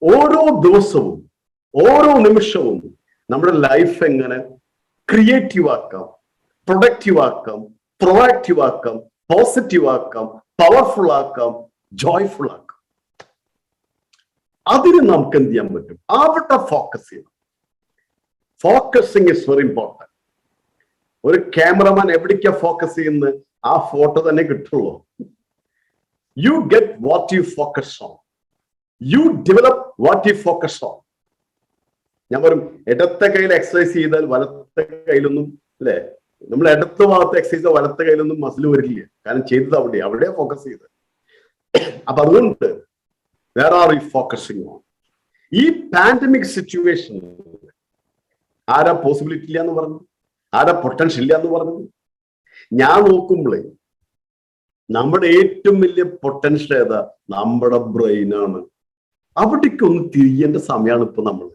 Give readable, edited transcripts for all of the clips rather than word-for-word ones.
ഓരോ ദിവസവും ഓരോ നിമിഷവും നമ്മുടെ ലൈഫ് എങ്ങനെ ക്രിയേറ്റീവ് ആക്കാം, പ്രൊഡക്റ്റീവ് ആക്കാം, പ്രൊആക്റ്റീവ് ആക്കാം, പോസിറ്റീവ് ആക്കാം, പവർഫുൾ ആക്കാം, ജോയ്ഫുൾ ആക്കാം. അതിന് നമുക്ക് എന്ത് ചെയ്യാൻ പറ്റും? അവിടെ ഫോക്കസ് ചെയ്യണം. Focusing is very important. ഒരു ക്യാമറമാൻ എവിടേക്കാ ഫോക്കസ് ചെയ്യുന്നത്? ആ ഫോട്ടോ തന്നെ കിട്ടുള്ളൂ. You get what you focus on. U develop what you focus on. ഞാൻ പറയും, ഇടത്തെ കയ്യിൽ എക്സസൈസ് ചെയ്താൽ വലത്തെ കയ്യിലൊന്നും, അല്ലെ, നമ്മൾ ഇടത്ത് ഭാഗത്ത് എക്സസൈസ് ചെയ്താൽ വലത്തെ കയ്യിലൊന്നും മസിൽ വരില്ല. കാരണം ചെയ്തത് അവിടെയാ ഫോക്കസ് ചെയ്തത്. അപ്പൊ അതുകൊണ്ട് where are you focusing on? ഈ പാൻഡമിക് സിറ്റുവേഷൻ ആരാ പോസിബിലിറ്റി ഇല്ല എന്ന് പറഞ്ഞു? ആരാ പൊട്ടൻഷ്യൽ ഇല്ല എന്ന് പറഞ്ഞു? ഞാൻ നോക്കുമ്പോഴേ നമ്മുടെ ഏറ്റവും വലിയ പൊട്ടൻഷ്യൽ ഏതാ? നമ്മുടെ ബ്രെയിനാണ്. അവിടേക്കൊന്ന് തിരിയേണ്ട സമയമാണ് ഇപ്പൊ നമ്മൾ.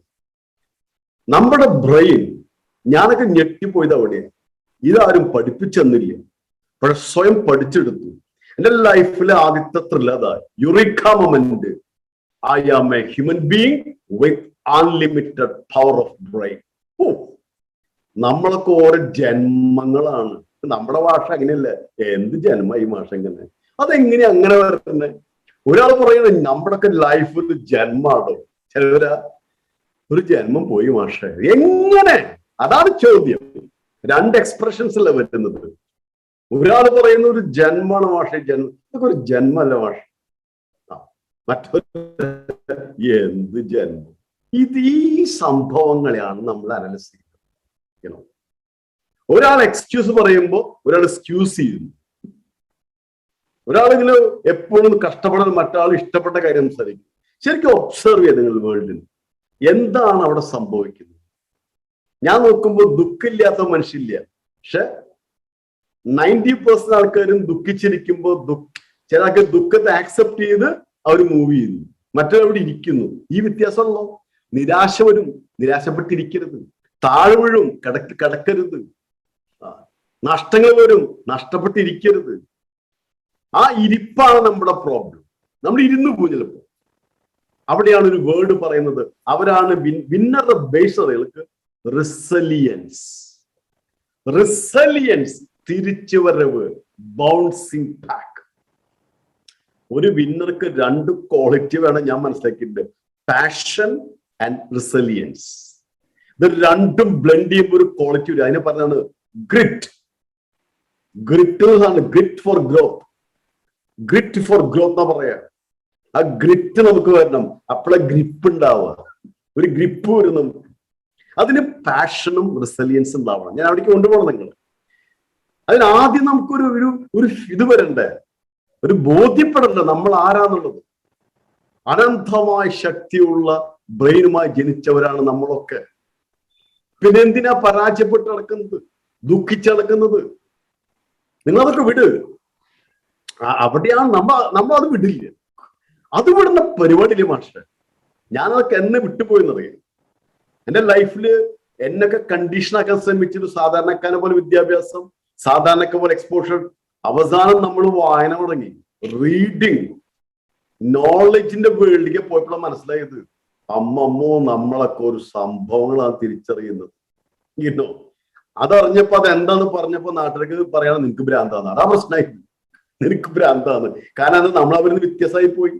നമ്മുടെ ബ്രെയിൻ, ഞാനൊക്കെ ഞെട്ടിപ്പോയത് അവിടെയാണ്. ഇതാരും പഠിപ്പിച്ചെന്നില്ല, പക്ഷെ സ്വയം പഠിച്ചെടുത്തു. എന്റെ ലൈഫിലെ ആദ്യത്തെ ത്രില്ലതാ eureka moment. I am a human being with unlimited power of brain. ഓ, നമ്മളൊക്കെ ഓരോ ജന്മങ്ങളാണ്. നമ്മുടെ ഭാഷ അങ്ങനെയല്ല. എന്ത് ജന്മ ഈ ഭാഷ എങ്ങനെ? അതെങ്ങനെയാ അങ്ങനെ വരുന്നത്? ഒരാൾ പറയുന്നത് നമ്മുടെയൊക്കെ ലൈഫ് ഒരു ജന്മാണോ? ചിലവരാ ഒരു ജന്മം പോയി മാഷ, എങ്ങനെ? അതാണ് ചോദ്യം. രണ്ട് എക്സ്പ്രഷൻസ് അല്ലേ വരുന്നത്. ഒരാൾ പറയുന്ന ഒരു ജന്മാണ് മാഷ, ജന്മം. ഇതൊക്കെ ഒരു ജന്മല്ല മാഷ. മറ്റൊരു എന്ത് ജന്മം? ഈ സംഭവങ്ങളെയാണ് നമ്മൾ അനലൈസ് ചെയ്യുന്നത്. ഒരാൾ എക്സ്ക്യൂസ് പറയുമ്പോ ഒരാൾ എക്സ്ക്യൂസ് ചെയ്യുന്നു. ഒരാളിങ്ങനെ എപ്പോഴും കഷ്ടപ്പെടാൻ മറ്റാൾ ഇഷ്ടപ്പെട്ട കാര്യം സംസാരിക്കും. ശരിക്കും ഒബ്സർവ് ചെയ്ത് നിങ്ങൾ വേൾഡിൽ എന്താണ് അവിടെ സംഭവിക്കുന്നത്? ഞാൻ നോക്കുമ്പോൾ ദുഃഖമില്ലാത്ത മനുഷ്യരില്ല. പക്ഷെ 90% ആൾക്കാരും ദുഃഖിച്ചിരിക്കുമ്പോൾ ചില ആൾക്കാർ ദുഃഖത്തെ ആക്സെപ്റ്റ് ചെയ്ത് അവർ മൂവ് ചെയ്യുന്നു, മറ്റൊരവിടെ ഇരിക്കുന്നു. ഈ വ്യത്യാസമുള്ളൂ. നിരാശ വരും, നിരാശപ്പെട്ടിരിക്കരുത്. താഴ്വഴും, കിടക്കരുത്. നഷ്ടങ്ങൾ വരും, നഷ്ടപ്പെട്ടിരിക്കരുത്. ആ ഇരിപ്പാണ് നമ്മുടെ പ്രോബ്ലം. നമ്മൾ ഇരുന്ന് പോകും ചിലപ്പോ. അവിടെയാണ് ഒരു വേർഡ് പറയുന്നത്. അവരാണ് വിന്നറുടെ ബേസറുകൾക്ക് റിസലിയൻസ്. റിസലിയൻസ്, തിരിച്ചുവരവ്, ബൗൺസിങ് ബാക്ക്. ഒരു വിന്നർക്ക് രണ്ട് ക്വാളിറ്റി വേണം ഞാൻ മനസ്സിലാക്കിയിട്ടുണ്ട്. Passion and resilience. ഇത് രണ്ടും ബ്ലെൻഡ് ചെയ്യുമ്പോൾ ഒരു ക്വാളിറ്റി വരും. അതിനെ പറഞ്ഞാണ് grit. Grit for growth. Grit for growth എന്നാ പറയാ. ആ ഗ്രിറ്റ് നമുക്ക് വരണം. അപ്പോഴെ ഗ്രിപ്പ് ഉണ്ടാവുക, ഒരു ഗ്രിപ്പ് വരും നമുക്ക്. അതിന് പാഷനും റിസലിയൻസും ഉണ്ടാവണം. ഞാൻ അവിടേക്ക് കൊണ്ടുപോകണം നിങ്ങൾ. അതിനാദ്യം നമുക്കൊരു ഒരു ഇത് വരണ്ടേ, ഒരു ബോധ്യപ്പെടണ്ടേ നമ്മൾ ആരാന്നുള്ളത്. അനന്തമായ ശക്തിയുള്ള ബ്രെയിനുമായി ജനിച്ചവരാണ് നമ്മളൊക്കെ. പിന്നെ എന്തിനാ പരാജയപ്പെട്ട് നടക്കുന്നത്, ദുഃഖിച്ചടക്കുന്നത്? നിങ്ങളതൊക്കെ വിട്. അവിടെയാണ് നമ്മൾ അത് വിടില്ല. അത് വിടുന്ന പരിപാടിയില്ല മാഷെ. ഞാനതൊക്കെ എന്നെ വിട്ടുപോയെന്നറിയാം. എന്റെ ലൈഫില് എന്നൊക്കെ കണ്ടീഷനാക്കാൻ ശ്രമിച്ചൊരു സാധാരണക്കാരനെ പോലെ വിദ്യാഭ്യാസം, സാധാരണക്കാരെ പോലെ എക്സ്പോഷർ. അവസാനം നമ്മൾ വായന തുടങ്ങി, റീഡിങ്, നോളജിന്റെ വേൾഡിലേക്ക് പോയപ്പോഴാണ് മനസ്സിലായത് അമ്മമ്മോ നമ്മളൊക്കെ ഒരു സംഭവങ്ങളാണ് തിരിച്ചറിയുന്നത്. കേട്ടോ, അതറിഞ്ഞപ്പോ അതെന്താന്ന് പറഞ്ഞപ്പോ നാട്ടിലേക്ക് പറയണം നിനക്ക് ഭ്രാന്താന്ന്. അതാ പ്രശ്നമായി, നിനക്ക് ഭ്രാന്താന്ന്. കാരണം അത് നമ്മളവരിന്ന് വ്യത്യസ്തമായി പോയി.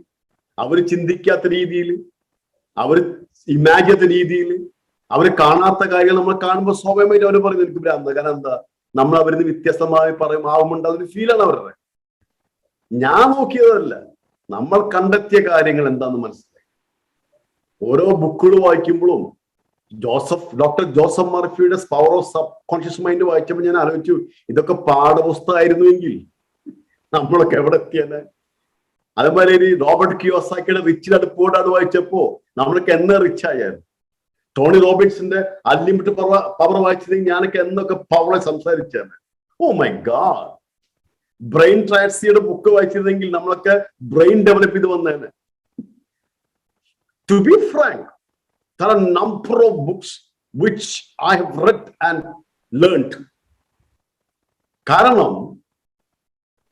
അവര് ചിന്തിക്കാത്ത രീതിയിൽ, അവര് ഇമാജിൻ ചെയ്യാത്ത രീതിയിൽ, അവര് കാണാത്ത കാര്യങ്ങൾ നമ്മൾ കാണുമ്പോൾ സ്വാഭാവികമായിട്ട് അവർ പറയും എനിക്ക് ഭ്രാന്ത. കാരണം എന്താ, നമ്മൾ അവരിന്ന് വ്യത്യസ്തമായി പറയും ആവുമുണ്ട്. അതൊരു ഫീലാണ് അവരുടെ. ഞാൻ നോക്കിയതല്ല, നമ്മൾ കണ്ടെത്തിയ കാര്യങ്ങൾ എന്താന്ന് മനസ്സിലായി. ഓരോ ബുക്കുകൾ വായിക്കുമ്പോഴും ഡോക്ടർ ജോസഫ് മർഫിയുടെ power of subconscious mind വായിച്ചപ്പോൾ ഞാൻ ആലോചിച്ചു, ഇതൊക്കെ പാഠപുസ്തകമായിരുന്നുവെങ്കിൽ നമ്മളൊക്കെ എവിടെ എത്തിയല്ലേ. അതേപോലെ ഈ റോബർട്ട് കിയോസാക്കിയുടെ റിച്ച് ഡാഡ് പൂർ ഡാഡ് വായിച്ചപ്പോ നമ്മളൊക്കെ എന്ന് റിച്ച് ആയാലും. ടോണി റോബിൻസിന്റെ അൺലിമിറ്റഡ് പവർ വായിച്ചതെങ്കിൽ ഞാനൊക്കെ എന്നൊക്കെ പവറെ സംസാരിച്ചാണ്. Oh my God. ബ്രെയിൻ ട്രാറ്റ്സിയുടെ ബുക്ക് വായിച്ചിരുന്നെങ്കിൽ നമ്മളൊക്കെ ബ്രെയിൻ ഡെവലപ്പ് ചെയ്ത് വന്നേനെ. To be frank, there are a number of books which I have read and learned. കാരണം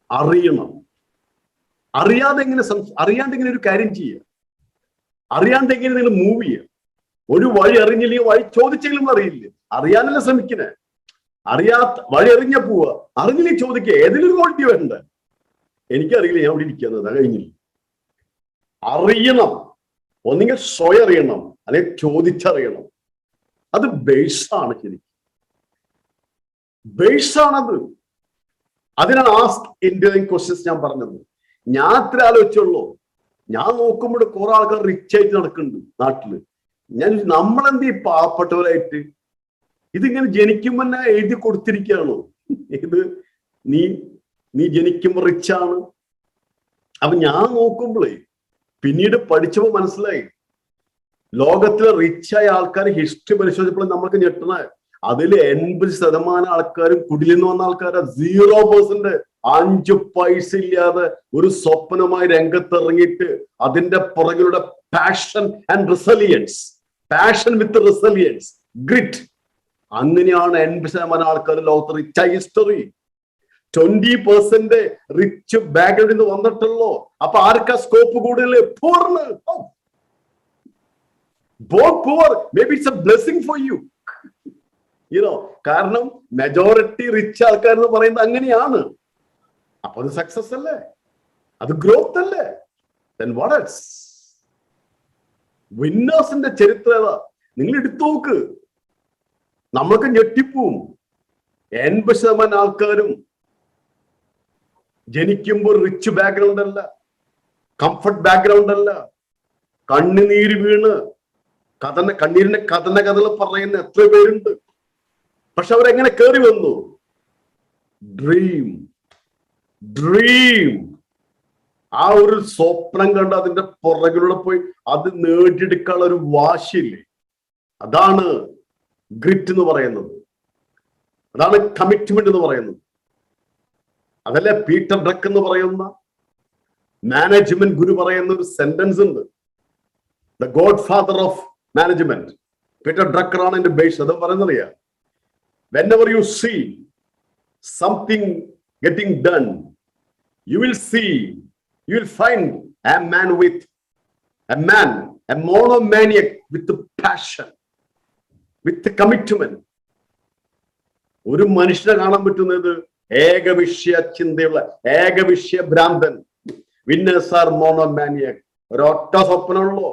അറിയണം. അറിയാതെ എങ്ങനെ ഒരു കാര്യം ചെയ്യുക? അറിയാണ്ടെങ്കിലും നിങ്ങൾ മൂവ് ചെയ്യുക. ഒരു വഴി അറിഞ്ഞില്ലെങ്കിൽ വഴി ചോദിച്ചെങ്കിലും അറിയില്ല. അറിയാനല്ല ശ്രമിക്കണേ. വഴി അറിഞ്ഞ പോവുക, അറിഞ്ഞില്ലെങ്കിൽ ചോദിക്കുക. ഏതിലൊരു ക്വാളിറ്റി വേണ്ട. എനിക്കറിയില്ല, ഞാൻ ഇവിടെ ഇരിക്കുന്നത് കഴിഞ്ഞില്ല. അറിയണം. ഒന്നെങ്കിൽ സ്വയം അറിയണം, അല്ലെങ്കിൽ ചോദിച്ചറിയണം. അത് ബേസാണ്. ശരിക്കും ബേസാണത്. അതിനാണ് ആസ്ക് ഇൻഡ്യൂറിംഗ് ക്വസ്റ്റ്യൻസ് ഞാൻ പറഞ്ഞത്. ഞാൻ അത്ര ആലോചിച്ചുള്ളൂ. ഞാൻ നോക്കുമ്പോൾ കുറെ ആൾക്കാർ റിച്ച് ആയിട്ട് നടക്കുന്നുണ്ട് നാട്ടില്. നമ്മളെന്ത് ഈ പാവപ്പെട്ടവരായിട്ട് ഇതിങ്ങനെ ജനിക്കുമ്പോ തന്നെ എഴുതി കൊടുത്തിരിക്കുകയാണോ? ഇത് നീ ജനിക്കുമ്പോ റിച്ചാണ്. അപ്പൊ ഞാൻ നോക്കുമ്പോഴേ പിന്നീട് പഠിച്ചപ്പോ മനസ്സിലായി, ലോകത്തിലെ റിച്ചായ ആൾക്കാർ ഹിസ്റ്ററി പരിശോധിച്ചപ്പോൾ നമ്മൾക്ക് ഞെട്ടണ അതിൽ 80% ആൾക്കാരും കുടിലിൽ നിന്ന് വന്ന ആൾക്കാരാ. 0%. 5 പൈസ ഇല്ലാതെ ഒരു സ്വപ്നമായി രംഗത്തിറങ്ങിയിട്ട് അതിന്റെ പുറകിലൂടെ passion and resilience, passion with resilience, grit. അങ്ങനെയാണ് 80% ആൾക്കാർ ലോകത്ത് റിച്ച് ഹിസ്റ്ററി. 20% റിച്ച് ബാക്ക്ഗ്രൗണ്ടിൽ നിന്ന് വന്നിട്ടുള്ളൂ. അപ്പൊ ആർക്കാ സ്കോപ്പ് കൂടുതൽ? പൂർണ്. Maybe it's a blessing for you. കാരണം മെജോറിറ്റി റിച്ച് ആൾക്കാർ എന്ന് പറയുന്നത് അങ്ങനെയാണ്. അപ്പൊ അത് സക്സസ് അല്ലേ? അത് ഗ്രോത്ത് അല്ലേ? Then what else? വിന്നേഴ്സിന്റെ ചരിത്രം ഏതാ? നിങ്ങൾ എടുത്തു നോക്ക്. നമ്മൾക്ക് ഞെട്ടിപ്പോവും. 80% ആൾക്കാരും ജനിക്കുമ്പോൾ റിച്ച് ബാക്ക്ഗ്രൗണ്ട് അല്ല, കംഫർട്ട് ബാക്ക്ഗ്രൗണ്ട് അല്ല. കണ്ണുനീര് വീണ് കണ്ണീരിന്റെ കഥകൾ പറയുന്ന എത്ര പേരുണ്ട്. പക്ഷെ അവരെങ്ങനെ കയറി വന്നു? ഡ്രീം. ആ ഒരു സ്വപ്നം കണ്ട് അതിന്റെ പുറകിലൂടെ പോയി അത് നേടിയെടുക്കാനുള്ള ഒരു വാശിയില്ലേ? അതാണ് ഗ്രിറ്റ് എന്ന് പറയുന്നത്. അതാണ് കമ്മിറ്റ്മെന്റ് എന്ന് പറയുന്നത്. അതല്ലേ പീറ്റർ ഡ്രക്ക് എന്ന് പറയുന്ന മാനേജ്മെന്റ് ഗുരു പറയുന്ന ഒരു സെന്റൻസ് ഉണ്ട്. The God father of management Peter Drucker ആണ് എന്റെ ബേസ്. അത് പറയുന്നറിയാം, whenever you see something getting done, you will find a monomaniac with the passion, with the commitment. ഒരു മനുഷ്യനെ കാണാൻ പറ്റുന്നത് ഏകവിഷയ ചിന്തയുള്ള, ഏകവിഷയ ഭ്രാന്തൻ. Winners are monomaniac. ഒരൊറ്റ സ്വപ്നമുള്ളൂ.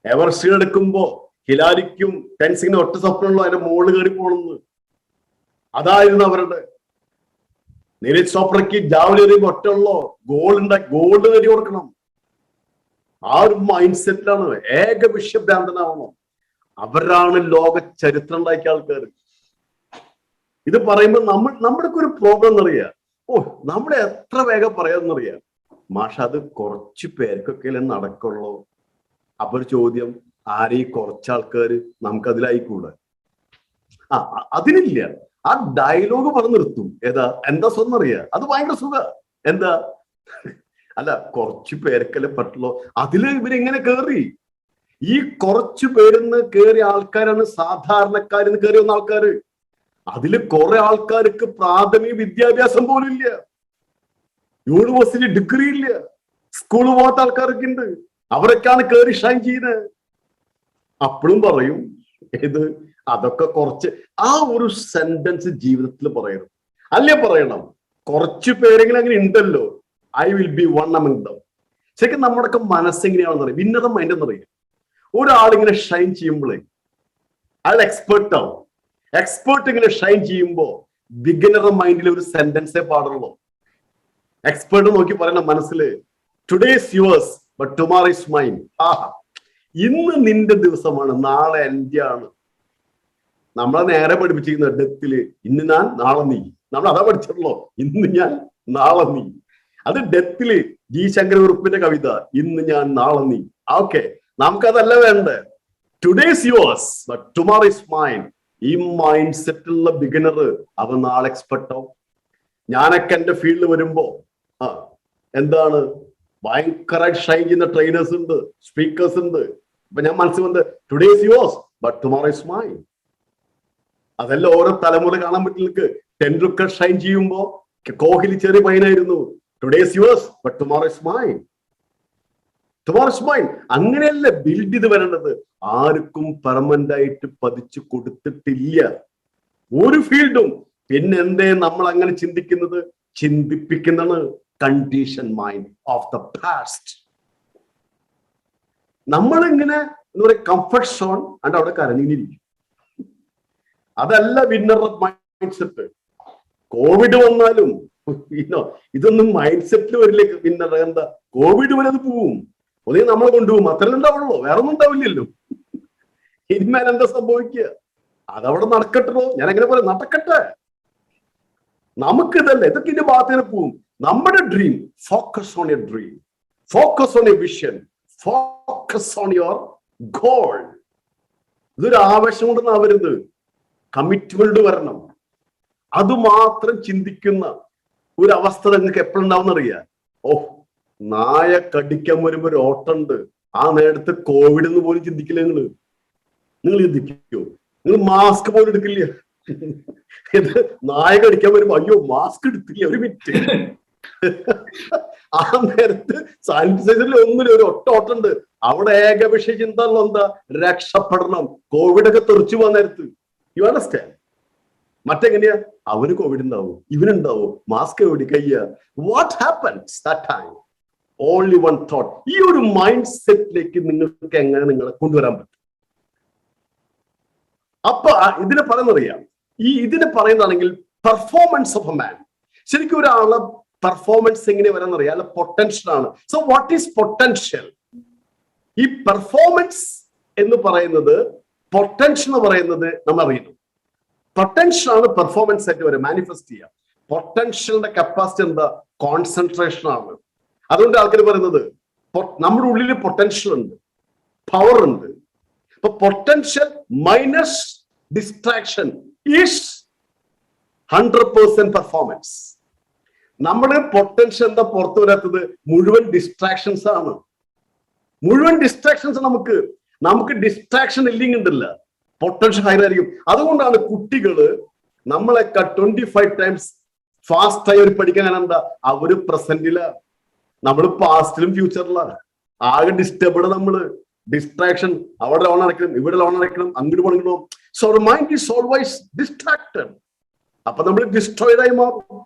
എവർസ്റ്റ് എടുക്കുമ്പോ ഹിലാരിക്കും ടെൻസിങ്ങിനും ഒറ്റ സ്വപ്നമുള്ളൂ, അതിന്റെ മുകളിൽ കയറി പോണെന്ന്. അതായിരുന്നു അവരുടെ. നീരജ് ചോപ്രയ്ക്ക് ജാവലി എറിയുമ്പോ ഒറ്റുള്ളൂ, ഗോൾഡ് നേടി കൊടുക്കണം. ആ ഒരു മൈൻഡ് സെറ്റിലാണ്. ഏകവിഷയ ഭ്രാന്തനാവണം. അവരാണ് ലോക ചരിത്രം ഉണ്ടാക്കിയ ആൾക്കാർ. ഇത് പറയുമ്പോൾ നമ്മുടെ ഒരു പ്രോബ്ലം എന്നറിയാം. നമ്മളെ എത്ര വേഗം പറയാമെന്നറിയാം. മാഷ അത് കുറച്ച് പേർക്കൊക്കെ നടക്കുള്ളൂ. അപ്പൊ ഒരു ചോദ്യം, ആരെയും കുറച്ചാൾക്കാര് നമുക്കതിലായിക്കൂടെ? അതിനില്ല. ആ ഡയലോഗ് പറഞ്ഞു നിർത്തും. എന്താ സ്വന്തം അറിയാ? അത് ഭയങ്കര സുഖ. എന്താ? അല്ല, കുറച്ചു പേർക്കല്ലേ പറ്റുള്ളൂ. അതില് ഇവരെങ്ങനെ കേറി? ഈ കുറച്ചു പേരിന്ന് കേറിയ ആൾക്കാരാണ് സാധാരണക്കാരിന്ന് കയറി വന്ന ആൾക്കാര്. അതില് കുറെ ആൾക്കാർക്ക് പ്രാഥമിക വിദ്യാഭ്യാസം പോലും ഇല്ല, യൂണിവേഴ്സിറ്റി ഡിഗ്രി ഇല്ല, സ്കൂള് പോകാത്ത ആൾക്കാരൊക്കെ ഉണ്ട്. അവരൊക്കെയാണ് കയറി ഷൈൻ ചെയ്യുന്നത്. അപ്പോഴും പറയും അതൊക്കെ കുറച്ച്. ആ ഒരു സെന്റൻസ് ജീവിതത്തിൽ പറയണം. അല്ലേ പറയണം, കുറച്ചു പേരെങ്കിലും അങ്ങനെ ഉണ്ടല്ലോ, I will be one among dum. ശരിക്കും നമ്മുടെയൊക്കെ മനസ്സെങ്ങനെയാണെന്ന് അറിയാം. ഭിന്നത മൈൻഡ് എന്നറിയാം. ഒരാളിങ്ങനെ ഷൈൻ ചെയ്യുമ്പോഴേ അയാൾ എക്സ്പേർട്ട് ആവും. എക്സ്പേർട്ട് ഇങ്ങനെ ഷൈൻ ചെയ്യുമ്പോ ബിഗിനർ മൈൻഡിൽ ഒരു സെന്റൻസേ പാടുള്ളൂ. എക്സ്പേർട്ട് നോക്കി പറയണം മനസ്സില്, today is yours but tomorrow is mine. ഇന്ന് നിന്റെ ദിവസമാണ്, നാളെ എന്റെ ആണ്. നമ്മളെ നേരെ പഠിപ്പിച്ചിരിക്കുന്ന ഡെത്തില് ഇന്ന് ഞാൻ നാളെ നീ. നമ്മൾ അതാ പഠിച്ചിട്ടുള്ളൂ, ഇന്ന് ഞാൻ നാളെ നീ. അത് ഡെത്തില് ജി ശങ്കരകുറുപ്പിന്റെ കവിത, ഇന്ന് ഞാൻ നാളെ നീ. ഓക്കെ, നമുക്കതല്ല വേണ്ടേ. Today is yours but tomorrow is mine. ഈ മൈൻഡ് സെറ്റുള്ള ബിഗിനർ അവൻ നാളെ എക്സ്പെർട്ട് ആവും. ഞാനൊക്കെ എന്റെ ഫീൽഡിൽ വരുമ്പോ എന്താണ് ഭയങ്കരമായിട്ട് ഷൈൻ ചെയ്യുന്ന ട്രെയിനേഴ്സ് ഉണ്ട്, സ്പീക്കേഴ്സ് ഉണ്ട്. അപ്പൊ ഞാൻ മനസ്സിൽ വന്നത് today is yours but tomorrow is mine. അതെല്ലാം ഓരോ തലമുറ കാണാൻ പറ്റില്ല. ടെൻഡുൽക്കർ ഷൈൻ ചെയ്യുമ്പോ കോഹ്ലി ചെറിയ പയ്യനായിരുന്നു. Today is yours but tomorrow is mine. Tomorrow's mind. അങ്ങനെയല്ല ബിൽഡ് ചെയ്ത് വരേണ്ടത്. ആർക്കും പെർമനന്റ് ആയിട്ട് പതിച്ചു കൊടുത്തിട്ടില്ല ഒരു ഫീൽഡും. പിന്നെ എന്തേ നമ്മൾ അങ്ങനെ ചിന്തിക്കുന്നത്? ചിന്തിപ്പിക്കുന്നതാണ് condition mind of the past. നമ്മളിങ്ങനെ എന്താ പറയുക, കംഫർട്ട് സോൺ and അവിടെ കരഞ്ഞിരിക്കും. അതല്ല വിന്നർ മൈൻഡ് സെറ്റ്. കോവിഡ് വന്നാലും ഇതൊന്നും മൈൻഡ് സെറ്റിൽ വരില്ല. വിന്നർ എന്താ, കോവിഡ് വരെ അത് പോവും, ഒന്നേ നമ്മളെ കൊണ്ടുപോകും, അത്രയും ഉണ്ടാവുള്ളൂ, വേറെ ഒന്നും ഉണ്ടാവില്ലല്ലോ. ഇനിമേൽ എന്താ സംഭവിക്കുക? അതവിടെ നടക്കട്ടോ. ഞാൻ എങ്ങനെ പറയാം, നടക്കട്ടെ. നമുക്കിതല്ലേ, ഇതൊക്കെ ഇതിന്റെ ഭാഗത്തേക്ക് പോവും. നമ്മുടെ dream, focus on your dream, focus on your vision, focus on your goal. ഇതൊരു ആവേശം കൊണ്ടൊന്നും ആവരുത്, കമ്മിറ്റ്മെന്റ് വരണം. അതുമാത്രം ചിന്തിക്കുന്ന ഒരു അവസ്ഥ നിങ്ങൾക്ക് എപ്പോഴുണ്ടാവും അറിയാം. ഓ, നായ കടിക്കാൻ വരുമ്പോ ഒരു ഓട്ടമുണ്ട്, ആ നേരത്ത് കോവിഡ് എന്ന് പോലും ചിന്തിക്കില്ല. നിങ്ങൾ ചിന്തിക്കോ? നിങ്ങൾ മാസ്ക് പോലും എടുക്കില്ല. ഇത് നായ കടിക്കാൻ വരുമ്പോ അയ്യോ മാസ്ക് എടുത്തില്ല, ഒരു മിനിറ്റ്. ആ നേരത്ത് സാനിറ്റൈസറിൽ ഒന്നിലും ഒരു ഓട്ടമുണ്ട്. അവിടെ ഏകപക്ഷ ചിന്ത എന്താ? രക്ഷപ്പെടണം. കോവിഡ് ഒക്കെ തെറിച്ചു പോകാൻ നേരത്ത്. You understand? മറ്റെങ്ങനെയാ? അവന് കോവിഡ് ഉണ്ടാവും, ഇവനുണ്ടാവും, മാസ്ക് എവിടെ കയ്യ. What happens that time? Only one thought. ഈ ഒരു മൈൻഡ് സെറ്റിലേക്ക് നിങ്ങൾക്ക് എങ്ങനെ നിങ്ങളെ കൊണ്ടുവരാൻ പറ്റും? അപ്പൊ ഇതിനെ പറയുന്നറിയാം. ഇതിനെ പറയുന്നതാണെങ്കിൽ പെർഫോമൻസ് ഓഫ് എ മാൻ. ശരിക്കും ഒരാളെ പെർഫോമൻസ് എങ്ങനെ വരാന്നറിയാം? അല്ല, പൊട്ടൻഷ്യൽ ആണ്. So what is potential? ഈ പെർഫോമൻസ് എന്ന് പറയുന്നത്, പൊട്ടൻഷ്യൽ എന്ന് പറയുന്നത് നമ്മൾ അറിയുന്നു. പൊട്ടൻഷ്യൽ ആണ് പെർഫോമൻസ് ആയിട്ട് വരെ മാനിഫെസ്റ്റ് ചെയ്യുക. പൊട്ടൻഷ്യലിന്റെ കപ്പാസിറ്റി എന്താ? കോൺസെൻട്രേഷൻ ആണ്. അതുകൊണ്ട് ആൾക്കാർ പറയുന്നത് നമ്മുടെ ഉള്ളിൽ പൊട്ടൻഷ്യൽ ഉണ്ട്, പവർ ഉണ്ട്. അപ്പൊ potential minus distraction is 100% performance. നമ്മുടെ പൊട്ടൻഷ്യൽ എന്താ പുറത്തു വരാത്തത്? മുഴുവൻ ഡിസ്ട്രാക്ഷൻസ് ആണ്. മുഴുവൻ ഡിസ്ട്രാക്ഷൻസ്. നമുക്ക് ഡിസ്ട്രാക്ഷൻ ഇല്ലെങ്കിൽ ഉണ്ടല്ല, പൊട്ടൻഷ്യൽ ഹൈർ ആയിരിക്കും. അതുകൊണ്ടാണ് കുട്ടികള് നമ്മളെക്കാ 25 ടൈംസ് ഫാസ്റ്റ് ആയി അവർ പഠിക്കാൻ. എന്താ? അവര് പ്രസന്റില, നമ്മള് പാസ്റ്റിലും ഫ്യൂച്ചറിലാണ്. ആകെ ഡിസ്റ്റർബഡ് നമ്മള്. ഡിസ്ട്രാക്ഷൻ, അവിടെ ലോൺ അടയ്ക്കണം, ഇവിടെ ലോൺ അടയ്ക്കണം, അങ്ങോട്ട് പോകണം. So mind is always distracted. അപ്പൊ നമ്മൾ ഡിസ്ട്രോയിഡ് ആയി മാറും,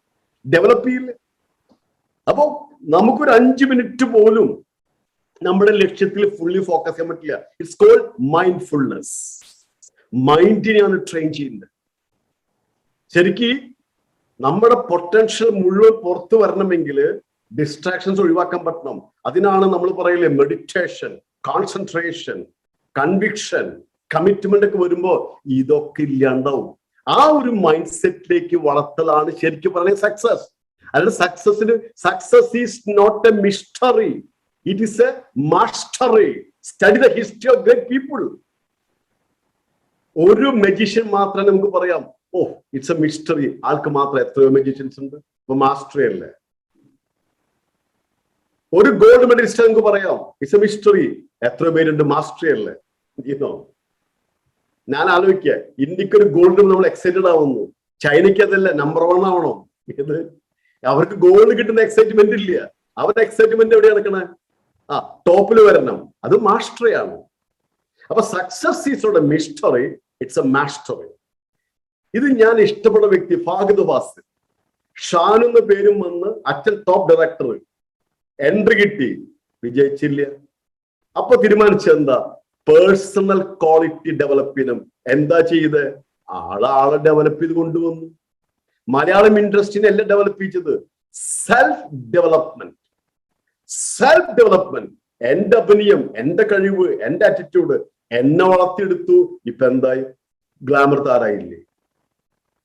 ഡെവലപ്പ് ചെയ്യില്ല. അപ്പൊ നമുക്കൊരു 5 മിനിറ്റ് പോലും നമ്മുടെ ലക്ഷ്യത്തിൽ ഫുള്ളി ഫോക്കസ് ചെയ്യാൻ പറ്റില്ല. It's called mindfulness. മൈൻഡിനെയാണ് ട്രെയിൻ ചെയ്യുന്നത്. ശരിക്കും നമ്മുടെ പൊട്ടൻഷ്യൽ മുഴുവൻ പുറത്തു വരണമെങ്കിൽ ഡിസ്ട്രാക്ഷൻസ് ഒഴിവാക്കാൻ പറ്റണം. അതിനാണ് നമ്മൾ പറയില്ലേ, മെഡിറ്റേഷൻ, കോൺസെൻട്രേഷൻ, കൺവിക്ഷൻ, കമ്മിറ്റ്മെന്റ് ഒക്കെ വരുമ്പോ ഇതൊക്കെ ഇല്ലാണ്ടാവും. ആ ഒരു മൈൻഡ് സെറ്റിലേക്ക് വളർത്തലാണ് ശരിക്കും പറയുന്നത് സക്സസ്. അതായത് success is not a mystery, it is a mastery. Study the history of great people. ഒരു മജീഷ്യൻ മാത്രമേ നമുക്ക് പറയാം, ഓ ഇറ്റ്സ് എ മിസ്റ്ററി. ആൾക്ക് മാത്രം എത്രയോ മജീഷ്യൻസ് ഉണ്ട്, ഇപ്പൊ മാസ്റ്ററി അല്ലേ. ഒരു ഗോൾഡ് മെഡലിസ്റ്റ് നമുക്ക് പറയാം, ഇറ്റ്സ് എ മിസ്റ്ററി. എത്രയോ പേരുണ്ട്, മാസ്റ്ററി അല്ലേ. ഞാൻ ആലോചിക്കുക, ഇന്ത്യക്ക് ഒരു ഗോൾഡ് നമ്മൾ എക്സൈറ്റഡ് ആവുന്നു, ചൈനയ്ക്ക് അതല്ല, നമ്പർ 1 ആവണം. ഇത് അവർക്ക് ഗോൾഡ് കിട്ടുന്ന എക്സൈറ്റ്മെന്റ് ഇല്ല. അവരുടെ എക്സൈറ്റ്മെന്റ് എവിടെ നടക്കണേ? ടോപ്പിൽ വരണം. അത് മാസ്റ്ററി ആണ്. അപ്പൊ success is not a mystery, it's a mastery. ഇത് ഞാൻ ഇഷ്ടപ്പെട്ട വ്യക്തി ഫാഹിദ് ഫാസിൽ. ഷാൻ എന്ന പേരും വന്ന് അച്ഛൻ ടോപ്പ് ഡയറക്ടർ, എൻട്രി കിട്ടി, വിജയിച്ചില്ല. അപ്പൊ തീരുമാനിച്ചെന്താ? പേഴ്സണൽ ക്വാളിറ്റി ഡെവലപ്പ് ചെയ്യണം. എന്താ ചെയ്ത്? ആളെ ഡെവലപ്പ് ചെയ്ത് കൊണ്ടുവന്നു. മലയാളം ഇൻഡസ്ട്രീനെ എല്ലാം ഡെവലപ്പ് ചെയ്തത് സെൽഫ് ഡെവലപ്മെന്റ്. Self development. എന്റെ അഭിനയം, എന്റെ കഴിവ്, എന്റെ ആറ്റിറ്റ്യൂഡ് എന്നെ വളർത്തിയെടുത്തു. ഇപ്പൊ എന്തായി? ഗ്ലാമർ താരായില്ലേ.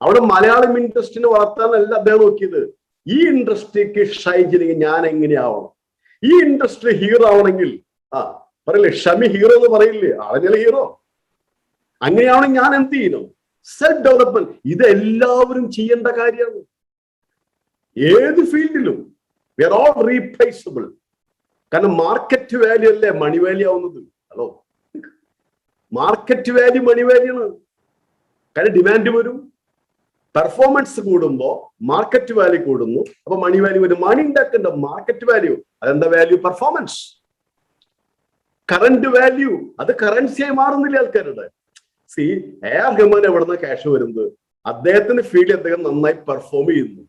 അവിടെ മലയാളം ഇൻഡസ്ട്രീനെ വളർത്താനല്ല അദ്ദേഹം നോക്കിയത്. ഈ ഇൻഡസ്ട്രിക്ക് ഷൈൻ ചെയ്യണമെങ്കിൽ ഞാൻ എങ്ങനെയാവണം? ഈ ഇൻഡസ്ട്രി ഹീറോ ആവണമെങ്കിൽ പറയില്ലേ, ഷമി ഹീറോ എന്ന് പറയില്ലേ, ആളഞ്ഞ ഹീറോ. അങ്ങനെയാണെങ്കിൽ ഞാൻ എന്ത് ചെയ്യണം? Self development. ഇത് എല്ലാവരും ചെയ്യേണ്ട കാര്യമാണ്. ഏത് ഫീൽഡിലും വി ആർ ഓൾ റീപ്ലേസബിൾ. കാരണം മാർക്കറ്റ് വാല്യൂ അല്ലേ മണി വാല്യൂ ആവുന്നത്. Hello, market value money value ആണ്. കാരണം ഡിമാൻഡ് വരും, പെർഫോമൻസ് കൂടുമ്പോ മാർക്കറ്റ് വാല്യൂ കൂടുന്നു, അപ്പൊ മണി വാല്യൂ വരും. മണി ഉണ്ടാക്കേണ്ട മാർക്കറ്റ് വാല്യൂ. അതെന്താ വാല്യൂ? പെർഫോമൻസ്. കറന്റ് വാല്യൂ അത് കറൻസിയായി മാറുന്നില്ല ആൾക്കാരുടെ. സി എ.ആർ. റഹ്മാൻ എവിടുന്ന ക്യാഷ് വരുന്നത്? അദ്ദേഹത്തിന്റെ ഫീൽഡ് അദ്ദേഹം നന്നായി പെർഫോം ചെയ്യുന്നു.